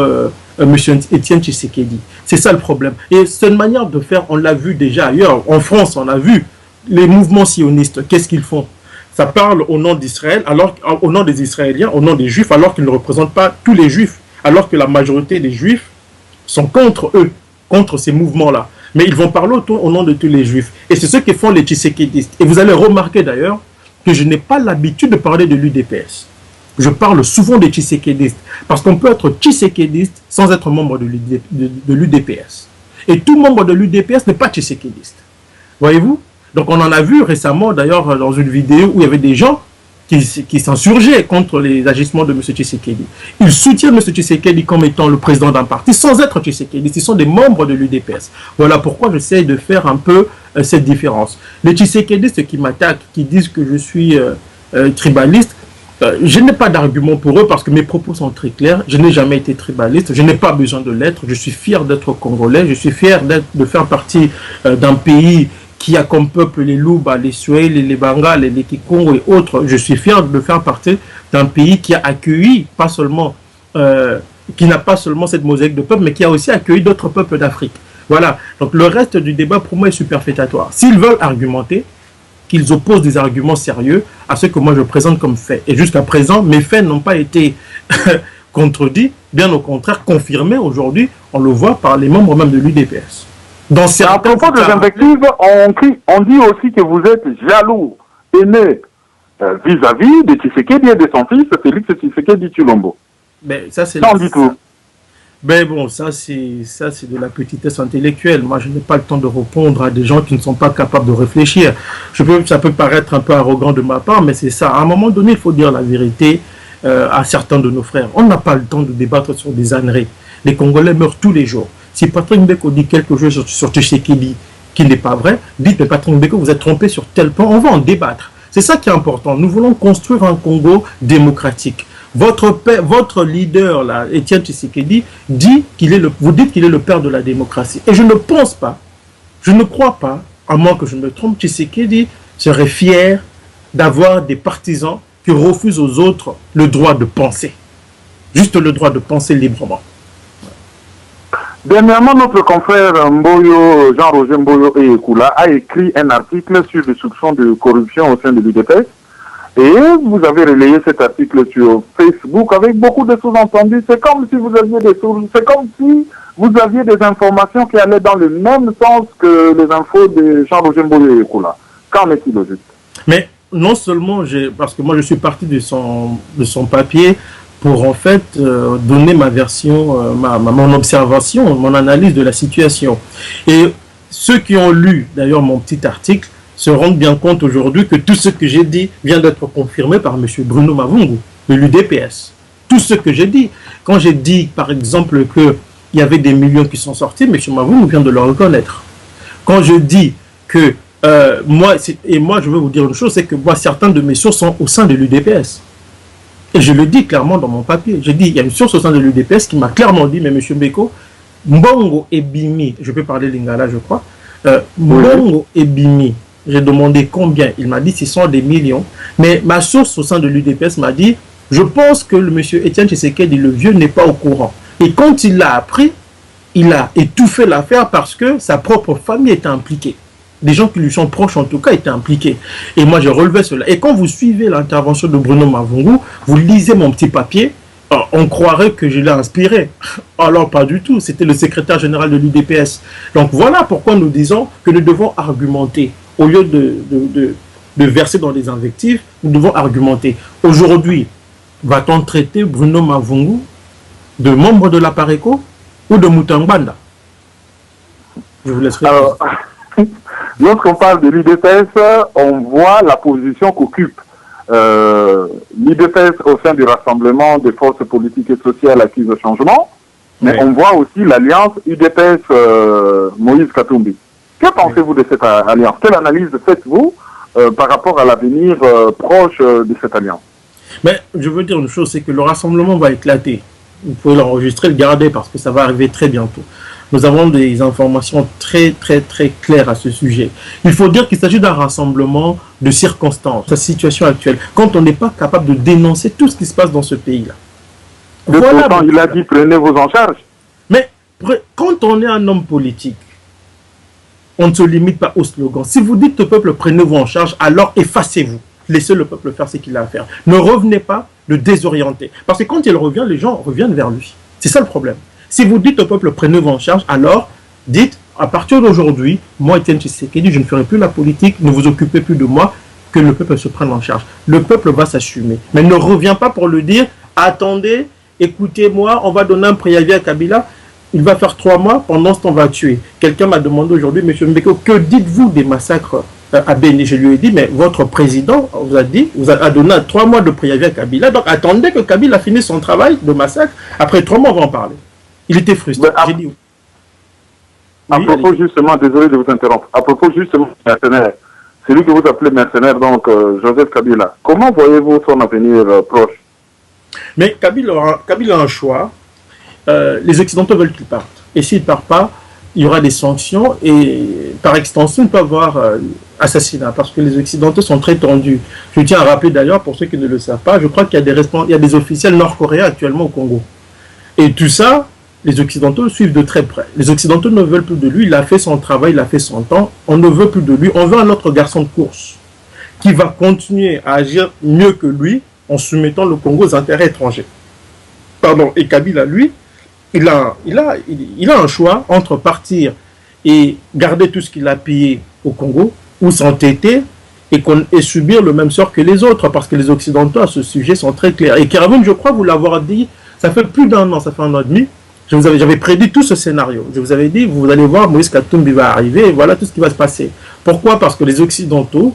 S2: M. Étienne Tshisekedi. C'est ça le problème. Et c'est une manière de faire, on l'a vu déjà ailleurs. En France, on a vu les mouvements sionistes. Qu'est-ce qu'ils font? Ça parle au nom d'Israël, au nom des Israéliens, au nom des Juifs, alors qu'ils ne représentent pas tous les Juifs, alors que la majorité des Juifs sont contre eux, contre ces mouvements-là. Mais ils vont parler au nom de tous les Juifs. Et c'est ce que font les Tshisekedistes. Et vous allez remarquer d'ailleurs que je n'ai pas l'habitude de parler de l'UDPS. Je parle souvent des Tshisekedistes, parce qu'on peut être Tshisekediste sans être membre de l'UDPS. Et tout membre de l'UDPS n'est pas Tshisekediste. Voyez-vous? Donc on en a vu récemment, d'ailleurs, dans une vidéo où il y avait des gens qui s'insurgeaient contre les agissements de M. Tshisekedi. Ils soutiennent M. Tshisekedi comme étant le président d'un parti, sans être Tshisekedi. Ils sont des membres de l'UDPS. Voilà pourquoi j'essaie de faire un peu cette différence. Les Tshisekedistes qui m'attaquent, qui disent que je suis tribaliste, je n'ai pas d'argument pour eux parce que mes propos sont très clairs. Je n'ai jamais été tribaliste, je n'ai pas besoin de l'être. Je suis fier d'être congolais, je suis fier de faire partie d'un pays qui a comme peuple les Louba, les Swahili, les Bangales, les Kikongo et autres. Je suis fier de faire partie d'un pays qui a accueilli, qui n'a pas seulement cette mosaïque de peuples, mais qui a aussi accueilli d'autres peuples d'Afrique. Voilà. Donc le reste du débat, pour moi, est superfétatoire. S'ils veulent argumenter, qu'ils opposent des arguments sérieux à ce que moi je présente comme fait. Et jusqu'à présent, mes faits n'ont pas été contredits, bien au contraire, confirmés aujourd'hui, on le voit par les membres même de l'UDPS.
S1: À propos des invectives, on dit aussi que vous êtes jaloux, aimé vis-à-vis de Tshisekedi et de son fils, Félix Tshisekedi Tshilombo.
S2: Mais ça, c'est
S1: du tout.
S2: Mais bon, ça c'est de la petitesse intellectuelle. Moi, je n'ai pas le temps de répondre à des gens qui ne sont pas capables de réfléchir. Ça peut paraître un peu arrogant de ma part, mais c'est ça. À un moment donné, il faut dire la vérité à certains de nos frères. On n'a pas le temps de débattre sur des âneries. Les Congolais meurent tous les jours. Si Patrick Mbeko dit quelque chose sur Tshisekedi qui n'est pas vrai, dites, mais Patrick Mbeko, vous êtes trompé sur tel point, on va en débattre. C'est ça qui est important. Nous voulons construire un Congo démocratique. Votre leader, là, Étienne Tshisekedi, vous dites qu'il est le père de la démocratie. Et je ne pense pas, je ne crois pas, à moins que je me trompe, Tshisekedi serait fier d'avoir des partisans qui refusent aux autres le droit de penser. Juste le droit de penser librement.
S1: Dernièrement, notre confrère Jean-Roger Mboyo et Ekula a écrit un article sur les soupçons de corruption au sein de l'UDPS. Et vous avez relayé cet article sur Facebook avec beaucoup de sous-entendus. C'est comme si vous aviez des informations qui allaient dans le même sens que les infos de Jean-Roger Mboyo et Ekula. Qu'en est-il au juste? Mais
S2: non seulement, parce que moi je suis parti de son papier, pour en fait donner ma version, mon observation, mon analyse de la situation. Et ceux qui ont lu d'ailleurs mon petit article se rendent bien compte aujourd'hui que tout ce que j'ai dit vient d'être confirmé par M. Bruno Mavungu, de l'UDPS. Tout ce que j'ai dit. Quand j'ai dit par exemple que il y avait des millions qui sont sortis, M. Mavungu vient de le reconnaître. Quand je dis que moi, je veux vous dire une chose, c'est que moi, certains de mes sources sont au sein de l'UDPS. Et je le dis clairement dans mon papier. Je dis, il y a une source au sein de l'UDPS qui m'a clairement dit, mais M. Mbeko, Mbongo et Bimi, je peux parler lingala, je crois, Mbongo et Bimi, j'ai demandé combien, il m'a dit ce sont des millions, mais ma source au sein de l'UDPS m'a dit, je pense que le M. Etienne Tshisekedi, le vieux, n'est pas au courant. Et quand il l'a appris, il a étouffé l'affaire parce que sa propre famille était impliquée. Des gens qui lui sont proches, en tout cas, étaient impliqués. Et moi, je relevais cela. Et quand vous suivez l'intervention de Bruno Mavungu, vous lisez mon petit papier, on croirait que je l'ai inspiré. Alors, pas du tout. C'était le secrétaire général de l'UDPS. Donc, voilà pourquoi nous disons que nous devons argumenter. Au lieu de verser dans des invectives, nous devons argumenter. Aujourd'hui, va-t-on traiter Bruno Mavungu de membre de la PARECO ou de Mutangbanda? Je vous laisse répondre.
S1: Lorsqu'on parle de l'UDPS, on voit la position qu'occupe l'UDPS au sein du Rassemblement des forces politiques et sociales acquises au changement, mais on voit aussi l'alliance UDPS Moïse Katumbi. Que pensez-vous de cette alliance? Quelle analyse faites-vous par rapport à l'avenir proche de cette alliance?
S2: Mais je veux dire une chose, c'est que le rassemblement va éclater. Vous pouvez l'enregistrer, le garder parce que ça va arriver très bientôt. Nous avons des informations très claires à ce sujet. Il faut dire qu'il s'agit d'un rassemblement de circonstances, la situation actuelle, quand on n'est pas capable de dénoncer tout ce qui se passe dans ce pays-là.
S1: Voilà, pourtant, il a dit prenez-vous en charge.
S2: Mais quand on est un homme politique, on ne se limite pas au slogan. Si vous dites au peuple prenez-vous en charge, alors effacez-vous. Laissez le peuple faire ce qu'il a à faire. Ne revenez pas le désorienter. Parce que quand il revient, les gens reviennent vers lui. C'est ça le problème. Si vous dites au peuple prenez-vous en charge, alors dites à partir d'aujourd'hui, moi Etienne Tshisekedi, je ne ferai plus la politique, ne vous occupez plus de moi, que le peuple se prenne en charge. Le peuple va s'assumer. Mais ne reviens pas pour le dire, attendez, écoutez-moi, on va donner un préavis à Kabila, il va faire 3 mois, pendant ce temps on va tuer. Quelqu'un m'a demandé aujourd'hui, M. Mbeko, que dites-vous des massacres à Béni? Je lui ai dit, mais votre président vous a dit, vous a donné 3 mois de préavis à Kabila, donc attendez que Kabila finisse son travail de massacre, après 3 mois on va en parler. Il était frustré. J'ai dit,
S1: à propos justement, désolé de vous interrompre, à propos justement de mercenaire, celui que vous appelez mercenaire, donc Joseph Kabila, comment voyez-vous son avenir proche?
S2: Mais Kabila a un choix. Les Occidentaux veulent qu'il parte. Et s'il ne part pas, il y aura des sanctions et par extension, il peut y avoir assassinat parce que les Occidentaux sont très tendus. Je tiens à rappeler d'ailleurs, pour ceux qui ne le savent pas, je crois qu'il y a des officiels nord-coréens actuellement au Congo. Et tout ça, les Occidentaux le suivent de très près. Les Occidentaux ne veulent plus de lui, il a fait son travail, il a fait son temps, on ne veut plus de lui, on veut un autre garçon de course qui va continuer à agir mieux que lui en soumettant le Congo aux intérêts étrangers. Pardon, et Kabila, lui, il a un choix entre partir et garder tout ce qu'il a pillé au Congo ou s'entêter et subir le même sort que les autres parce que les Occidentaux à ce sujet sont très clairs. Et Keraven, je crois vous l'avoir dit, ça fait plus d'1 an, ça fait 1 an et demi, j'avais prédit tout ce scénario. Je vous avais dit, vous allez voir, Moïse Katumbi va arriver et voilà tout ce qui va se passer. Pourquoi? Parce que les Occidentaux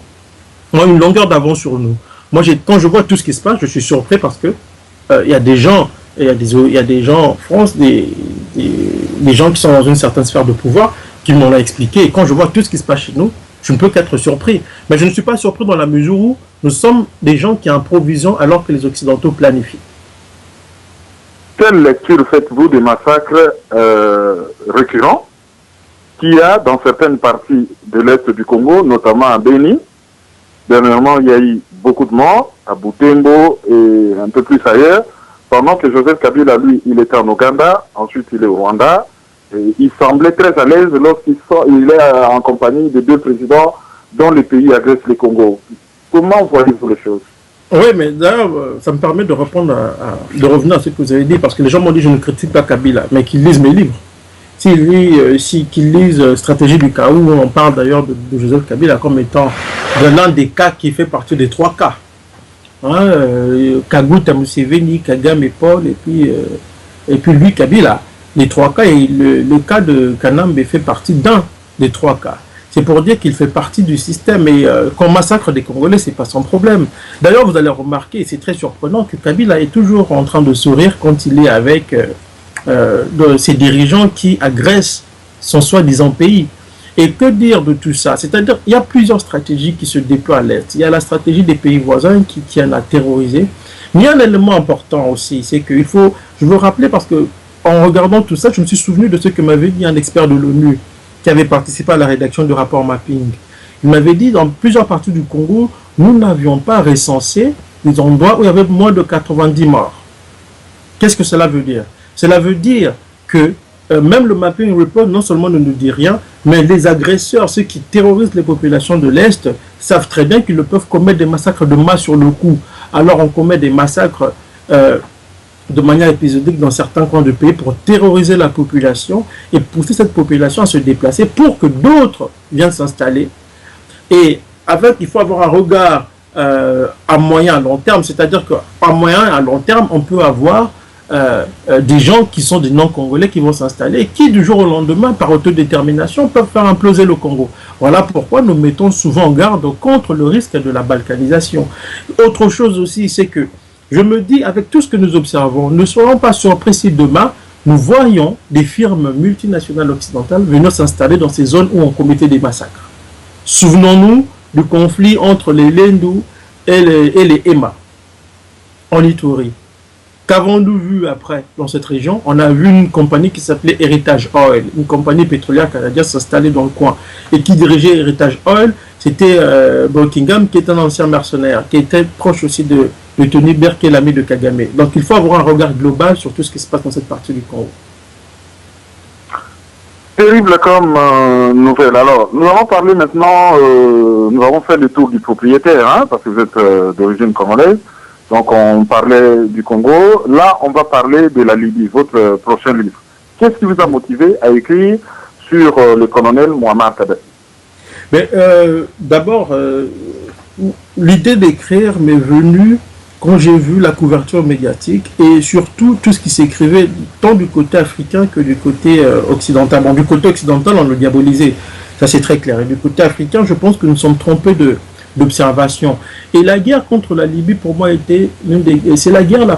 S2: ont une longueur d'avance sur nous. Moi, quand je vois tout ce qui se passe, je suis surpris parce que il y a des gens en France, des gens qui sont dans une certaine sphère de pouvoir, qui m'ont expliqué. Et quand je vois tout ce qui se passe chez nous, je ne peux qu'être surpris. Mais je ne suis pas surpris dans la mesure où nous sommes des gens qui improvisons alors que les Occidentaux planifient.
S1: Quelle lecture faites-vous des massacres récurrents qu'il y a dans certaines parties de l'Est du Congo, notamment à Béni? Dernièrement, il y a eu beaucoup de morts à Butembo et un peu plus ailleurs. Pendant que Joseph Kabila, lui, il était en Ouganda, ensuite il est au Rwanda. Et il semblait très à l'aise lorsqu'il est en compagnie de 2 présidents dont le pays agresse le Congo. Comment voyez-vous les choses?
S2: Oui, mais d'ailleurs, ça me permet de répondre de revenir à ce que vous avez dit, parce que les gens m'ont dit je ne critique pas Kabila, mais qu'ils lisent mes livres. Qu'ils lisent Stratégie du chaos, où on parle d'ailleurs de Joseph Kabila comme étant l'un des cas qui fait partie des 3 cas. Kaguta Museveni, Kagame et Paul, et puis lui, Kabila. Les 3 cas, et le cas de Kanambe fait partie d'un des 3 cas. C'est pour dire qu'il fait partie du système et qu'on massacre des Congolais, c'est pas son problème. D'ailleurs, vous allez remarquer, c'est très surprenant que Kabila est toujours en train de sourire quand il est avec de ces dirigeants qui agressent son soi-disant pays. Et que dire de tout ça? C'est-à-dire qu'il y a plusieurs stratégies qui se déploient à l'Est. Il y a la stratégie des pays voisins qui tiennent à terroriser. Mais il y a un élément important aussi, c'est qu'il faut, je veux rappeler parce que en regardant tout ça, je me suis souvenu de ce que m'avait dit un expert de l'ONU qui avait participé à la rédaction du rapport Mapping. Il m'avait dit dans plusieurs parties du Congo, nous n'avions pas recensé des endroits où il y avait moins de 90 morts. Qu'est-ce que cela veut dire? Cela veut dire que même le Mapping Report non seulement ne nous dit rien, mais les agresseurs, ceux qui terrorisent les populations de l'Est, savent très bien qu'ils ne peuvent commettre des massacres de masse sur le coup. Alors on commet des massacres de manière épisodique dans certains coins du pays pour terroriser la population et pousser cette population à se déplacer pour que d'autres viennent s'installer. Et il faut avoir un regard à moyen à long terme, c'est-à-dire qu'à moyen à long terme, on peut avoir des gens qui sont des non-congolais qui vont s'installer et qui du jour au lendemain, par autodétermination, peuvent faire imploser le Congo. Voilà pourquoi nous mettons souvent en garde contre le risque de la balkanisation. Autre chose aussi, c'est que je me dis, avec tout ce que nous observons, ne soyons pas surpris si demain, nous voyons des firmes multinationales occidentales venir s'installer dans ces zones où on commettait des massacres. Souvenons-nous du conflit entre les Lendu et les Ema en Ituri. Qu'avons-nous vu après dans cette région? On a vu une compagnie qui s'appelait Heritage Oil, une compagnie pétrolière canadienne s'installer dans le coin. Et qui dirigeait Heritage Oil, c'était Buckingham, qui est un ancien mercenaire, qui était proche aussi de Tony Blair, qui est l'ami de Kagame. Donc il faut avoir un regard global sur tout ce qui se passe dans cette partie du Congo.
S1: Terrible comme nouvelle. Alors, nous allons parler maintenant, nous avons fait le tour du propriétaire, hein, parce que vous êtes d'origine congolaise. Donc, on parlait du Congo. Là, on va parler de la Libye, votre prochain livre. Qu'est-ce qui vous a motivé à écrire sur le colonel Muammar Kadhafi?
S2: D'abord, l'idée d'écrire m'est venue quand j'ai vu la couverture médiatique et surtout tout ce qui s'écrivait tant du côté africain que du côté occidental. Bon, du côté occidental, on le diabolisait, ça c'est très clair. Et du côté africain, je pense que nous sommes trompés d'observation. Et la guerre contre la Libye, pour moi, c'est la guerre la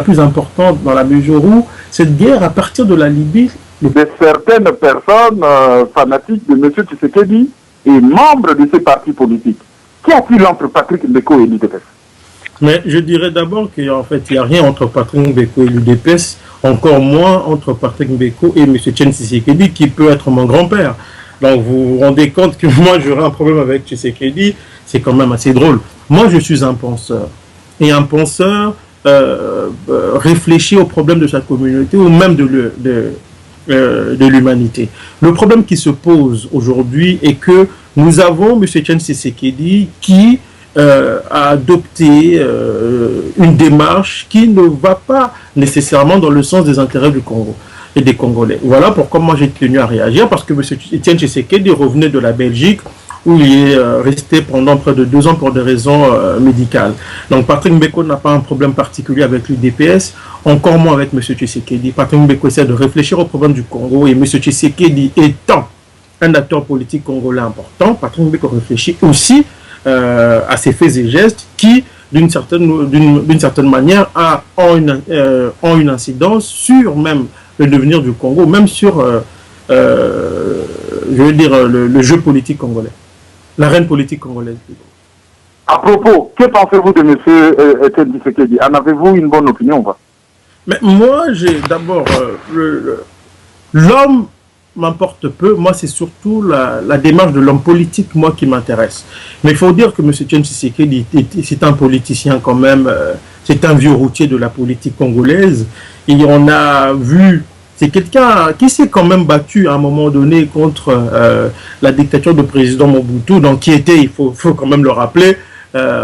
S2: plus importante dans la mesure où cette guerre, à partir de la Libye...
S1: Certaines personnes fanatiques de M. Tshisekedi et membres de ces partis politiques. Qu'y a-t-il entre Patrick Mbeko et l'UDPS?
S2: Mais je dirais d'abord qu'en fait, il n'y a rien entre Patrick Mbeko et l'UDPS, encore moins entre Patrick Mbeko et M. Tshisekedi, qui peut être mon grand-père. Donc vous vous rendez compte que moi j'aurais un problème avec Tshisekedi, c'est quand même assez drôle. Moi je suis un penseur, et un penseur réfléchit aux problèmes de sa communauté ou même de l'humanité. Le problème qui se pose aujourd'hui est que nous avons M. Tshisekedi qui a adopté une démarche qui ne va pas nécessairement dans le sens des intérêts du Congo et des Congolais. Voilà pourquoi moi j'ai tenu à réagir, parce que M. Etienne Tshisekedi revenait de la Belgique où il est resté pendant près de 2 ans pour des raisons médicales. Donc Patrick Mbeko n'a pas un problème particulier avec l'UDPS, encore moins avec M. Tshisekedi. Patrick Mbeko essaie de réfléchir au problème du Congo et M. Tshisekedi étant un acteur politique congolais important, Patrick Mbeko réfléchit aussi à ses faits et gestes qui, d'une certaine manière, ont une incidence sur même le devenir du Congo, même sur, je veux dire, le jeu politique congolais, l'arène politique congolaise.
S1: À propos, que pensez-vous de M. Etienne Tshisekedi? En avez-vous une bonne opinion?
S2: Mais moi, j'ai d'abord, l'homme m'importe peu. Moi, c'est surtout la démarche de l'homme politique, moi, qui m'intéresse. Mais il faut dire que M. Etienne Tshisekedi, c'est un politicien quand même, c'est un vieux routier de la politique congolaise. Et on a vu, c'est quelqu'un qui s'est quand même battu à un moment donné contre la dictature du président Mobutu, donc qui était, il faut quand même le rappeler,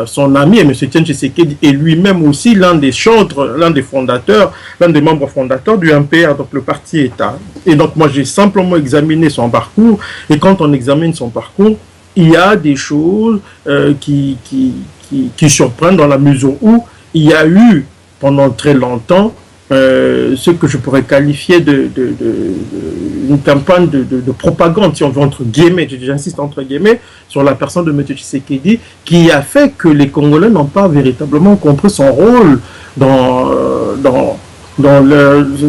S2: son ami, et M. Etienne Tshisekedi est lui-même aussi l'un des chantres, l'un des fondateurs, l'un des membres fondateurs du MPR, donc le parti État. Et donc moi j'ai simplement examiné son parcours, et quand on examine son parcours, il y a des choses qui surprennent dans la mesure où il y a eu pendant très longtemps ce que je pourrais qualifier d'une campagne de propagande, si on veut, entre guillemets, j'insiste entre guillemets, sur la personne de M. Tshisekedi, qui a fait que les Congolais n'ont pas véritablement compris son rôle dans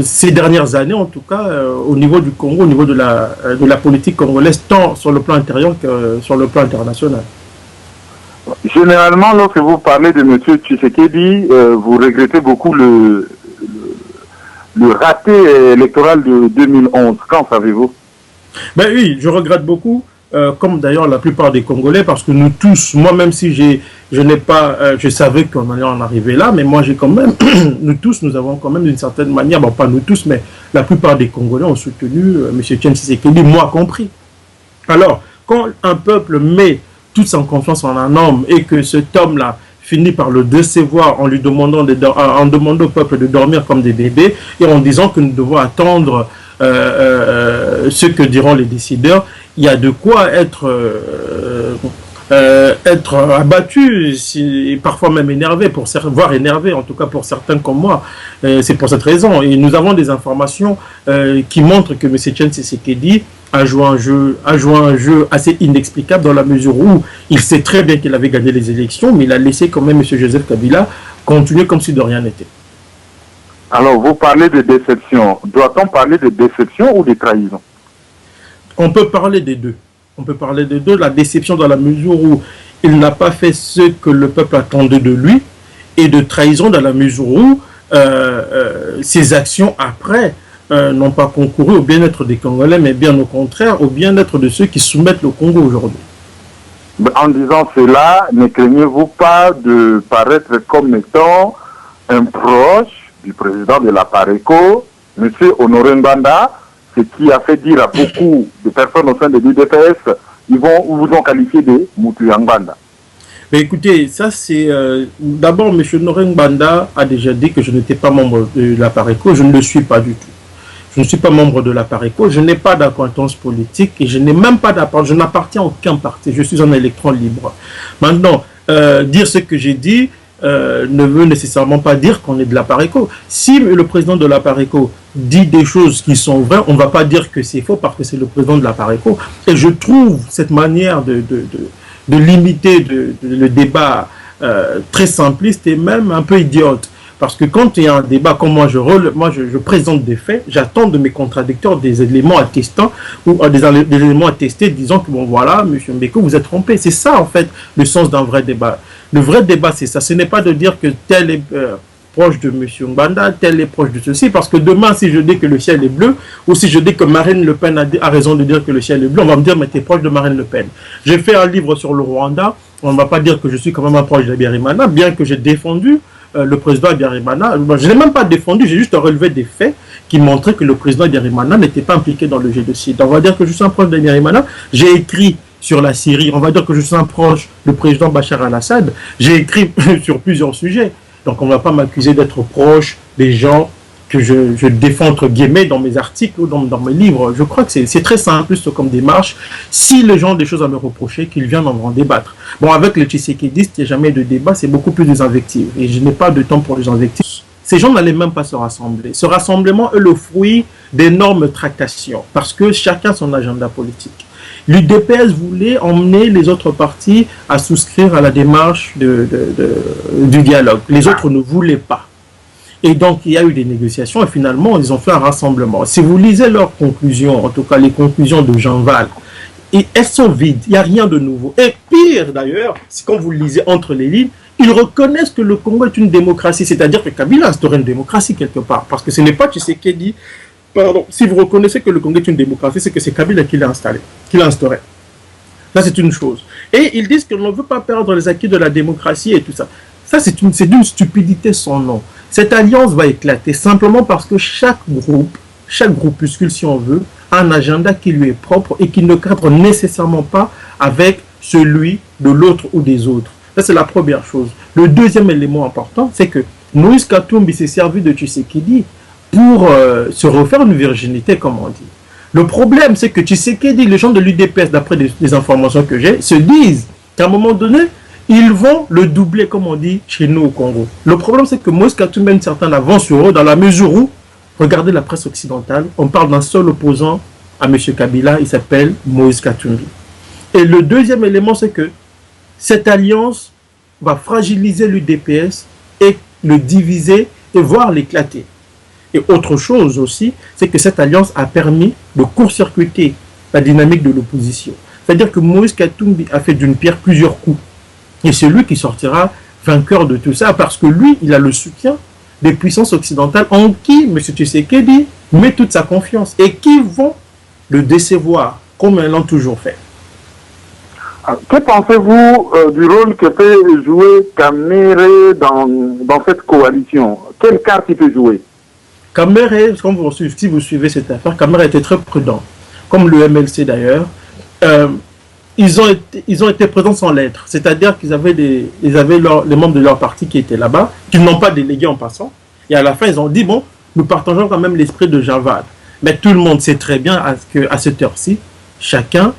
S2: ces dernières années, en tout cas, au niveau du Congo, au niveau de la politique congolaise, tant sur le plan intérieur que sur le plan international.
S1: Généralement, lorsque vous parlez de M. Tshisekedi, vous regrettez beaucoup le raté électoral de 2011. Qu'en savez-vous?
S2: Ben oui, je regrette beaucoup, comme d'ailleurs la plupart des Congolais, parce que nous tous, moi même si je n'ai pas, je savais qu'on allait en arriver là, mais moi j'ai quand même, nous tous, nous avons quand même d'une certaine manière, bon pas nous tous, mais la plupart des Congolais ont soutenu M. Tshisekedi, moi compris. Alors, quand un peuple met toute sa confiance en un homme et que cet homme-là finit par le décevoir en lui demandant en demandant au peuple de dormir comme des bébés et en disant que nous devons attendre ce que diront les décideurs, il y a de quoi être abattu, et parfois même énervé, voire énervé, en tout cas pour certains comme moi. C'est pour cette raison. Et nous avons des informations qui montrent que M. Tshisekedi a joué un jeu assez inexplicable dans la mesure où il sait très bien qu'il avait gagné les élections, mais il a laissé quand même M. Joseph Kabila continuer comme si de rien n'était.
S1: Alors, vous parlez de déception. Doit-on parler de déception ou de trahison?
S2: On peut parler des deux. On peut parler des deux. La déception dans la mesure où il n'a pas fait ce que le peuple attendait de lui, et de trahison dans la mesure où ses actions après n'ont pas concouru au bien-être des Congolais, mais bien au contraire au bien-être de ceux qui soumettent le Congo aujourd'hui.
S1: En disant cela, ne craignez-vous pas de paraître comme étant un proche du président de la PARECO, M. Honoré Nganda, ce qui a fait dire à beaucoup de personnes au sein de l'UDPS, ils vous ont qualifié de Moutou Nganda?
S2: Mais écoutez, ça c'est... D'abord, M. Honoré Nganda a déjà dit que je n'étais pas membre de la PARECO, je ne le suis pas du tout. Je ne suis pas membre de la PARECO, je n'ai pas d'acquaintance politique et je n'ai même pas d'appartenance, je n'appartiens à aucun parti, je suis un électron libre. Maintenant, dire ce que j'ai dit ne veut nécessairement pas dire qu'on est de la PARECO. Si le président de la PARECO dit des choses qui sont vraies, on ne va pas dire que c'est faux parce que c'est le président de la PARECO. Et je trouve cette manière de limiter le débat très simpliste et même un peu idiote. Parce que quand il y a un débat, comme moi je présente des faits, j'attends de mes contradicteurs des éléments attestants ou des éléments attestés disant que bon voilà, M. Mbeko, vous êtes trompé. C'est ça en fait le sens d'un vrai débat. Le vrai débat c'est ça, ce n'est pas de dire que tel est proche de M. Nganda, tel est proche de ceci, parce que demain si je dis que le ciel est bleu, ou si je dis que Marine Le Pen a raison de dire que le ciel est bleu, on va me dire mais tu es proche de Marine Le Pen. J'ai fait un livre sur le Rwanda, on ne va pas dire que je suis quand même un proche d'Habyarimana, bien que j'ai défendu le président Habyarimana. Je ne l'ai même pas défendu, j'ai juste relevé des faits qui montraient que le président Habyarimana n'était pas impliqué dans le génocide. On va dire que je suis un proche d'Habyarimana. J'ai écrit sur la Syrie, on va dire que je suis un proche du président Bachar al-Assad. J'ai écrit sur plusieurs sujets. Donc on ne va pas m'accuser d'être proche des gens que je défends entre guillemets dans mes articles ou dans mes livres. Je crois que c'est très simple comme démarche. Si les gens ont des choses à me reprocher, qu'ils viennent en débattre. Bon, avec les Tshisekidistes, il n'y a jamais de débat, c'est beaucoup plus des invectives. Et je n'ai pas de temps pour les invectives. Ces gens n'allaient même pas se rassembler. Ce rassemblement est le fruit d'énormes tractations, parce que chacun son agenda politique. L'UDPS voulait emmener les autres partis à souscrire à la démarche du dialogue. Les autres ne voulaient pas. Et donc, il y a eu des négociations et finalement, ils ont fait un rassemblement. Si vous lisez leurs conclusions, en tout cas les conclusions de Jean Val, elles sont vides, il n'y a rien de nouveau. Et pire d'ailleurs, c'est quand vous lisez entre les lignes, ils reconnaissent que le Congo est une démocratie, c'est-à-dire que Kabila a instauré une démocratie quelque part, parce que ce n'est pas Tshisekedi. Pardon, si vous reconnaissez que le Congo est une démocratie, c'est que c'est Kabila qui l'a installé, qui l'a instauré. Ça, c'est une chose. Et ils disent qu'on ne veut pas perdre les acquis de la démocratie et tout ça. Ça, c'est d'une stupidité sans nom. Cette alliance va éclater simplement parce que chaque groupuscule, si on veut, a un agenda qui lui est propre et qui ne cadre nécessairement pas avec celui de l'autre ou des autres. Ça, c'est la première chose. Le deuxième élément important, c'est que Moïse Katumbi s'est servi de Tshisekedi pour se refaire une virginité, comme on dit. Le problème, c'est que Tshisekedi, les gens de l'UDPS, d'après des informations que j'ai, se disent qu'à un moment donné, ils vont le doubler, comme on dit, chez nous au Congo. Le problème, c'est que Moïse Katumbi a une certaine avance sur eux, dans la mesure où, regardez la presse occidentale, on parle d'un seul opposant à M. Kabila, il s'appelle Moïse Katumbi. Et le deuxième élément, c'est que cette alliance va fragiliser l'UDPS et le diviser et voire l'éclater. Et autre chose aussi, c'est que cette alliance a permis de court-circuiter la dynamique de l'opposition. C'est-à-dire que Moïse Katumbi a fait d'une pierre plusieurs coups. Et c'est lui qui sortira vainqueur de tout ça, parce que lui, il a le soutien des puissances occidentales en qui M. Tshisekedi met toute sa confiance et qui vont le décevoir, comme elles l'ont toujours fait.
S1: Que pensez-vous du rôle que peut jouer Kamere dans cette coalition? Quelle carte il peut jouer?
S2: Kamere, si vous suivez cette affaire, Kamere était très prudent, comme le MLC d'ailleurs. Ils ont été présents sans lettres, c'est-à-dire qu'ils avaient, les membres de leur parti qui étaient là-bas, qu'ils n'ont pas délégué en passant, et à la fin ils ont dit, bon, nous partageons quand même l'esprit de Javad. Mais tout le monde sait très bien qu'à cette heure-ci, chacun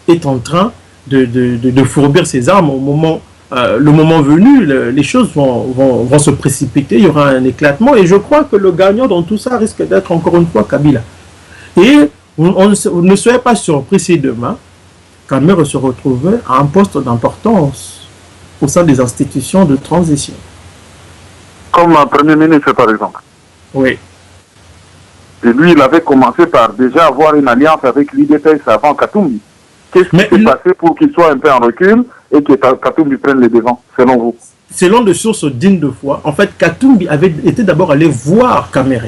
S2: est en train de fourbir ses armes au moment, le moment venu, les choses vont se précipiter, il y aura un éclatement, et je crois que le gagnant dans tout ça risque d'être encore une fois Kabila. Et on ne soyez pas surpris si demain, Kamere se retrouvait à un poste d'importance au sein des institutions de transition.
S1: Comme un Premier ministre, par exemple.
S2: Oui.
S1: Et lui, il avait commencé par déjà avoir une alliance avec l'UDPS avant Katumbi. Qu'est-ce qui s'est passé pour qu'il soit un peu en recul et que Katumbi prenne les devants, selon vous?
S2: Selon des sources dignes de foi, en fait, Katumbi avait été d'abord allé voir Kamere.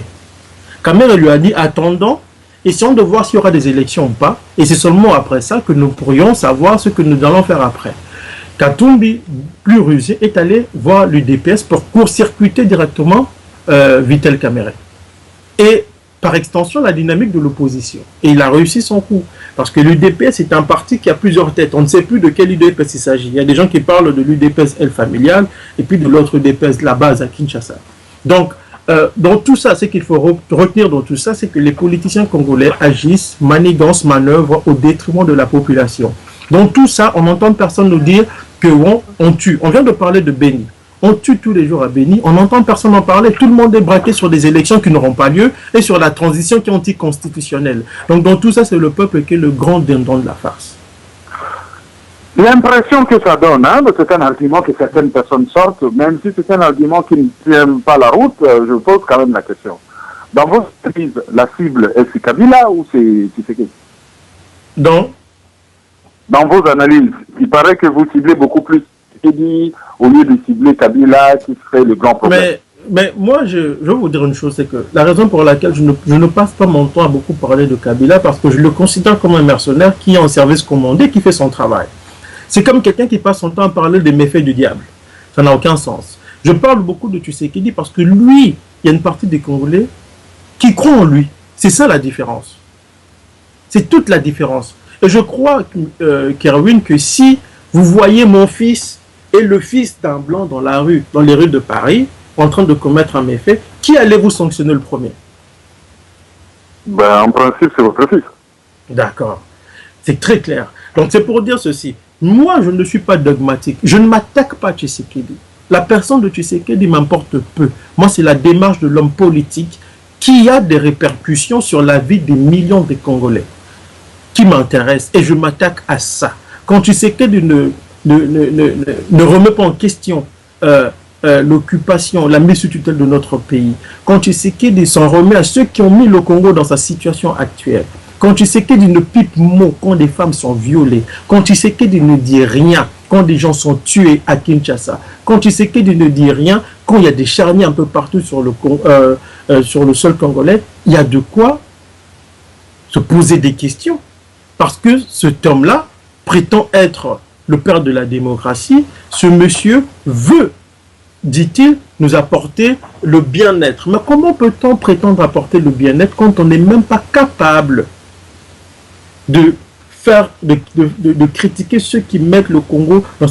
S2: Kamere lui a dit, attendons, essayons de voir s'il y aura des élections ou pas. Et c'est seulement après ça que nous pourrions savoir ce que nous allons faire après. Katumbi, plus rusé, est allé voir l'UDPS pour court-circuiter directement Vital Kamerhe. Et par extension, la dynamique de l'opposition. Et il a réussi son coup. Parce que l'UDPS est un parti qui a plusieurs têtes. On ne sait plus de quel UDPS il s'agit. Il y a des gens qui parlent de l'UDPS El Familial et puis de l'autre UDPS, la base à Kinshasa. Donc, dans tout ça, ce qu'il faut retenir dans tout ça, c'est que les politiciens congolais agissent, manigancent, manœuvrent au détriment de la population. Dans tout ça, on entend personne nous dire qu'on tue. On vient de parler de Béni. On tue tous les jours à Béni. On n'entend personne en parler. Tout le monde est braqué sur des élections qui n'auront pas lieu et sur la transition qui est anticonstitutionnelle. Donc dans tout ça, c'est le peuple qui est le grand dindon de la farce.
S1: L'impression que ça donne, hein, c'est un argument que certaines personnes sortent, même si c'est un argument qui ne tient pas la route, je pose quand même la question. Dans vos analyses, la cible, est-ce Kabila ou c'est Tshisekedi? Dans vos analyses, il paraît que vous ciblez beaucoup plus Tshisekedi au lieu de cibler Kabila, qui serait le grand problème.
S2: Mais moi, je vais vous dire une chose, c'est que la raison pour laquelle je ne passe pas mon temps à beaucoup parler de Kabila, parce que je le considère comme un mercenaire qui est en service commandé, qui fait son travail. C'est comme quelqu'un qui passe son temps à parler des méfaits du diable. Ça n'a aucun sens. Je parle beaucoup de Tshisekedi parce que lui, il y a une partie des Congolais qui croient en lui. C'est ça la différence. C'est toute la différence. Et je crois, Kerwin, que si vous voyez mon fils et le fils d'un blanc dans la rue, dans les rues de Paris, en train de commettre un méfait, qui allez-vous sanctionner le premier?
S1: En principe, c'est votre fils.
S2: D'accord. C'est très clair. Donc c'est pour dire ceci. Moi, je ne suis pas dogmatique. Je ne m'attaque pas à Tshisekedi. La personne de Tshisekedi m'importe peu. Moi, c'est la démarche de l'homme politique qui a des répercussions sur la vie des millions de Congolais qui m'intéresse. Et je m'attaque à ça. Quand Tshisekedi ne remet pas en question l'occupation, la mise sous tutelle de notre pays, quand Tshisekedi s'en remet à ceux qui ont mis le Congo dans sa situation actuelle, quand Tshisekedi ne pipe mot quand des femmes sont violées, quand Tshisekedi ne dit rien quand des gens sont tués à Kinshasa, quand Tshisekedi ne dit rien quand il y a des charniers un peu partout sur le sol congolais, il y a de quoi se poser des questions. Parce que cet homme-là prétend être le père de la démocratie. Ce monsieur veut, dit-il, nous apporter le bien-être. Mais comment peut-on prétendre apporter le bien-être quand on n'est même pas capable de critiquer ceux qui mettent le Congo dans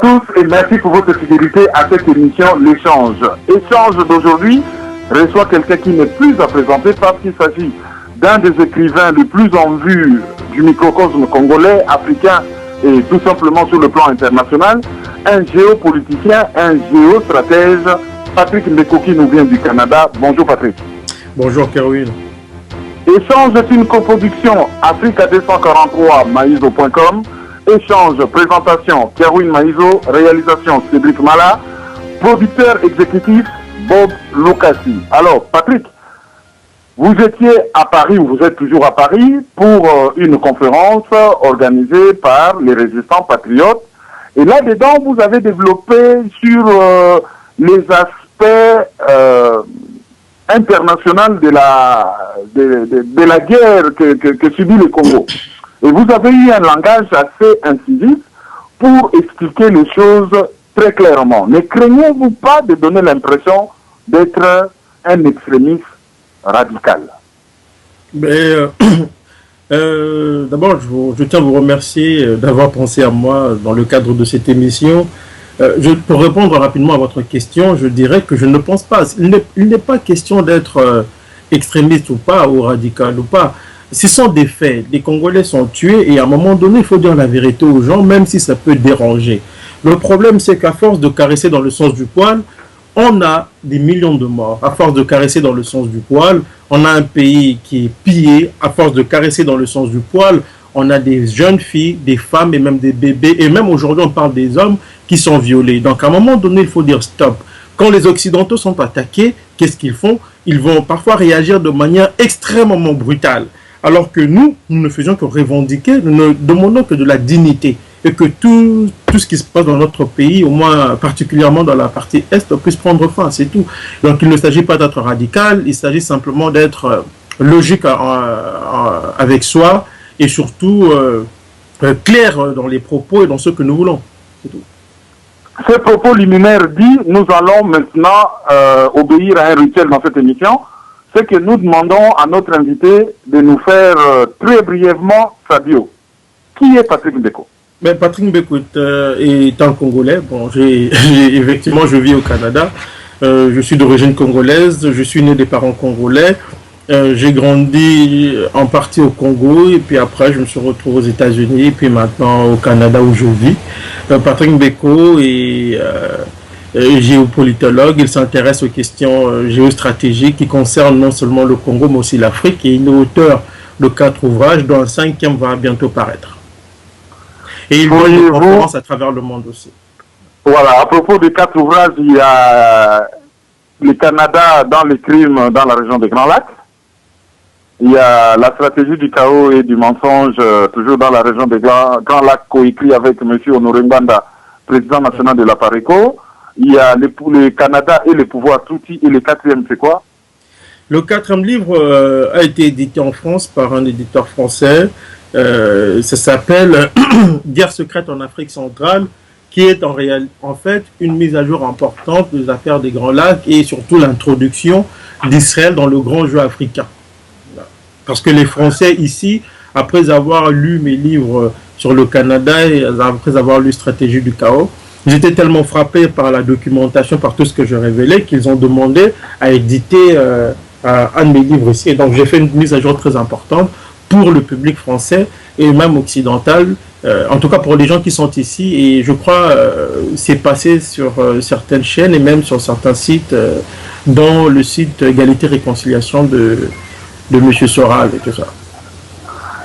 S1: tous et merci pour votre fidélité à cette émission L'échange. Échange d'aujourd'hui reçoit quelqu'un qui n'est plus à présenter parce qu'il s'agit d'un des écrivains les plus en vue du microcosme congolais, africain et tout simplement sur le plan international, un géopoliticien, un géostratège, Patrick Mbeko qui nous vient du Canada. Bonjour Patrick.
S2: Bonjour Kerwin.
S1: Échange est une coproduction Africa 243 Maizo.com. Échange, présentation, Kerwin Maizo, réalisation, Cédric Mala, producteur exécutif, Bob Lokassi. Alors, Patrick, vous étiez à Paris, ou vous êtes toujours à Paris, pour une conférence organisée par les résistants patriotes. Et là-dedans, vous avez développé sur les aspects internationaux de la guerre que subit le Congo. Et vous avez eu un langage assez incisif pour expliquer les choses très clairement. Ne craignez-vous pas de donner l'impression d'être un extrémiste radical?
S2: D'abord, je tiens à vous remercier d'avoir pensé à moi dans le cadre de cette émission. Pour répondre rapidement à votre question, je dirais que je ne pense pas. Il n'est pas question d'être extrémiste ou pas, ou radical ou pas. Ce sont des faits. Les Congolais sont tués et à un moment donné, il faut dire la vérité aux gens, même si ça peut déranger. Le problème, c'est qu'à force de caresser dans le sens du poil, on a des millions de morts. À force de caresser dans le sens du poil, on a un pays qui est pillé. À force de caresser dans le sens du poil, on a des jeunes filles, des femmes et même des bébés. Et même aujourd'hui, on parle des hommes qui sont violés. Donc à un moment donné, il faut dire stop. Quand les Occidentaux sont attaqués, qu'est-ce qu'ils font? Ils vont parfois réagir de manière extrêmement brutale. Alors que nous ne faisions que revendiquer, nous ne demandons que de la dignité et que tout ce qui se passe dans notre pays, au moins particulièrement dans la partie Est, puisse prendre fin, c'est tout. Donc il ne s'agit pas d'être radical, il s'agit simplement d'être logique avec soi et surtout clair dans les propos et dans ce que nous voulons, c'est tout.
S1: Ce propos liminaire dit, nous allons maintenant obéir à un rituel dans cette émission. C'est que nous demandons à notre invité de nous faire très brièvement sa bio. Qui est Patrick Mbeko?
S2: Patrick Mbeko est un Congolais. Bon, effectivement, je vis au Canada. Je suis d'origine congolaise. Je suis né des parents congolais. J'ai grandi en partie au Congo et puis après, je me suis retrouvé aux États-Unis et puis maintenant au Canada où je vis. Patrick Mbeko est géopolitologue, il s'intéresse aux questions géostratégiques qui concernent non seulement le Congo mais aussi l'Afrique et il est auteur de 4 ouvrages dont un 5e va bientôt paraître. Et il donne des conférences à travers le monde aussi.
S1: Voilà, à propos des 4 ouvrages, il y a le Canada dans les crimes dans la région des Grands Lacs. Il y a la stratégie du chaos et du mensonge, toujours dans la région des Grands Lacs, coécrit avec M. Honoré Mbanda, président national de la PARECO. Il y a le Canada et le pouvoir Tutsi. Et le 4e, c'est quoi?
S2: Le 4e livre a été édité en France par un éditeur français. Ça s'appelle Guerre secrète en Afrique centrale, qui est en fait une mise à jour importante des affaires des Grands Lacs et surtout l'introduction d'Israël dans le grand jeu africain. Parce que les Français ici, après avoir lu mes livres sur le Canada et après avoir lu Stratégie du chaos, j'étais tellement frappé par la documentation, par tout ce que je révélais, qu'ils ont demandé à éditer un de mes livres ici. Et donc j'ai fait une mise à jour très importante pour le public français et même occidental, en tout cas pour les gens qui sont ici. Et je crois c'est passé sur certaines chaînes et même sur certains sites, dont le site Égalité Réconciliation de M. Soral et tout ça.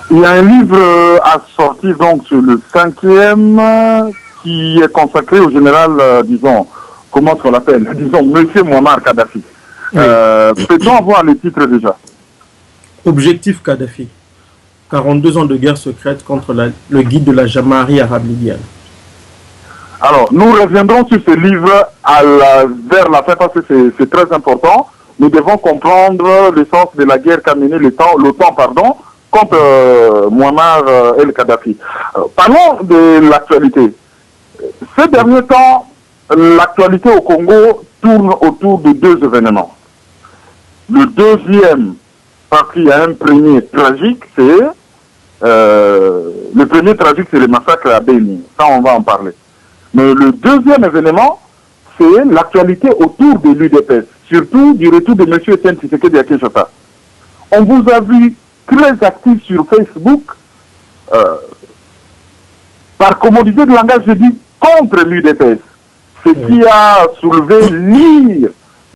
S1: Il y a un livre à sortir donc sur le 5e qui est consacré au général, disons, comment on l'appelle, disons, Monsieur Muammar Kadhafi. Oui. Peut-on avoir le titre déjà? Objectif Kadhafi.
S2: 42 ans de guerre secrète contre le guide de la Jamaïque arabe libyenne.
S1: Alors, nous reviendrons sur ce livre vers la fin parce que c'est très important. Nous devons comprendre le sens de la guerre qu'a menée l'OTAN, contre Muammar el-Kadhafi. Parlons de l'actualité. Ces derniers temps, l'actualité au Congo tourne autour de 2 événements. Le deuxième, parce qu'il y a un premier tragique, c'est le premier tragique, c'est le massacre à Beni. Ça, on va en parler. Mais le deuxième événement, c'est l'actualité autour de l'UDPS, surtout du retour de M. Etienne Tshisekedi à Kinshasa. On vous a vu très actif sur Facebook, par commodité de langage, je dis, contre l'UDPS. Ce qui a soulevé l'ire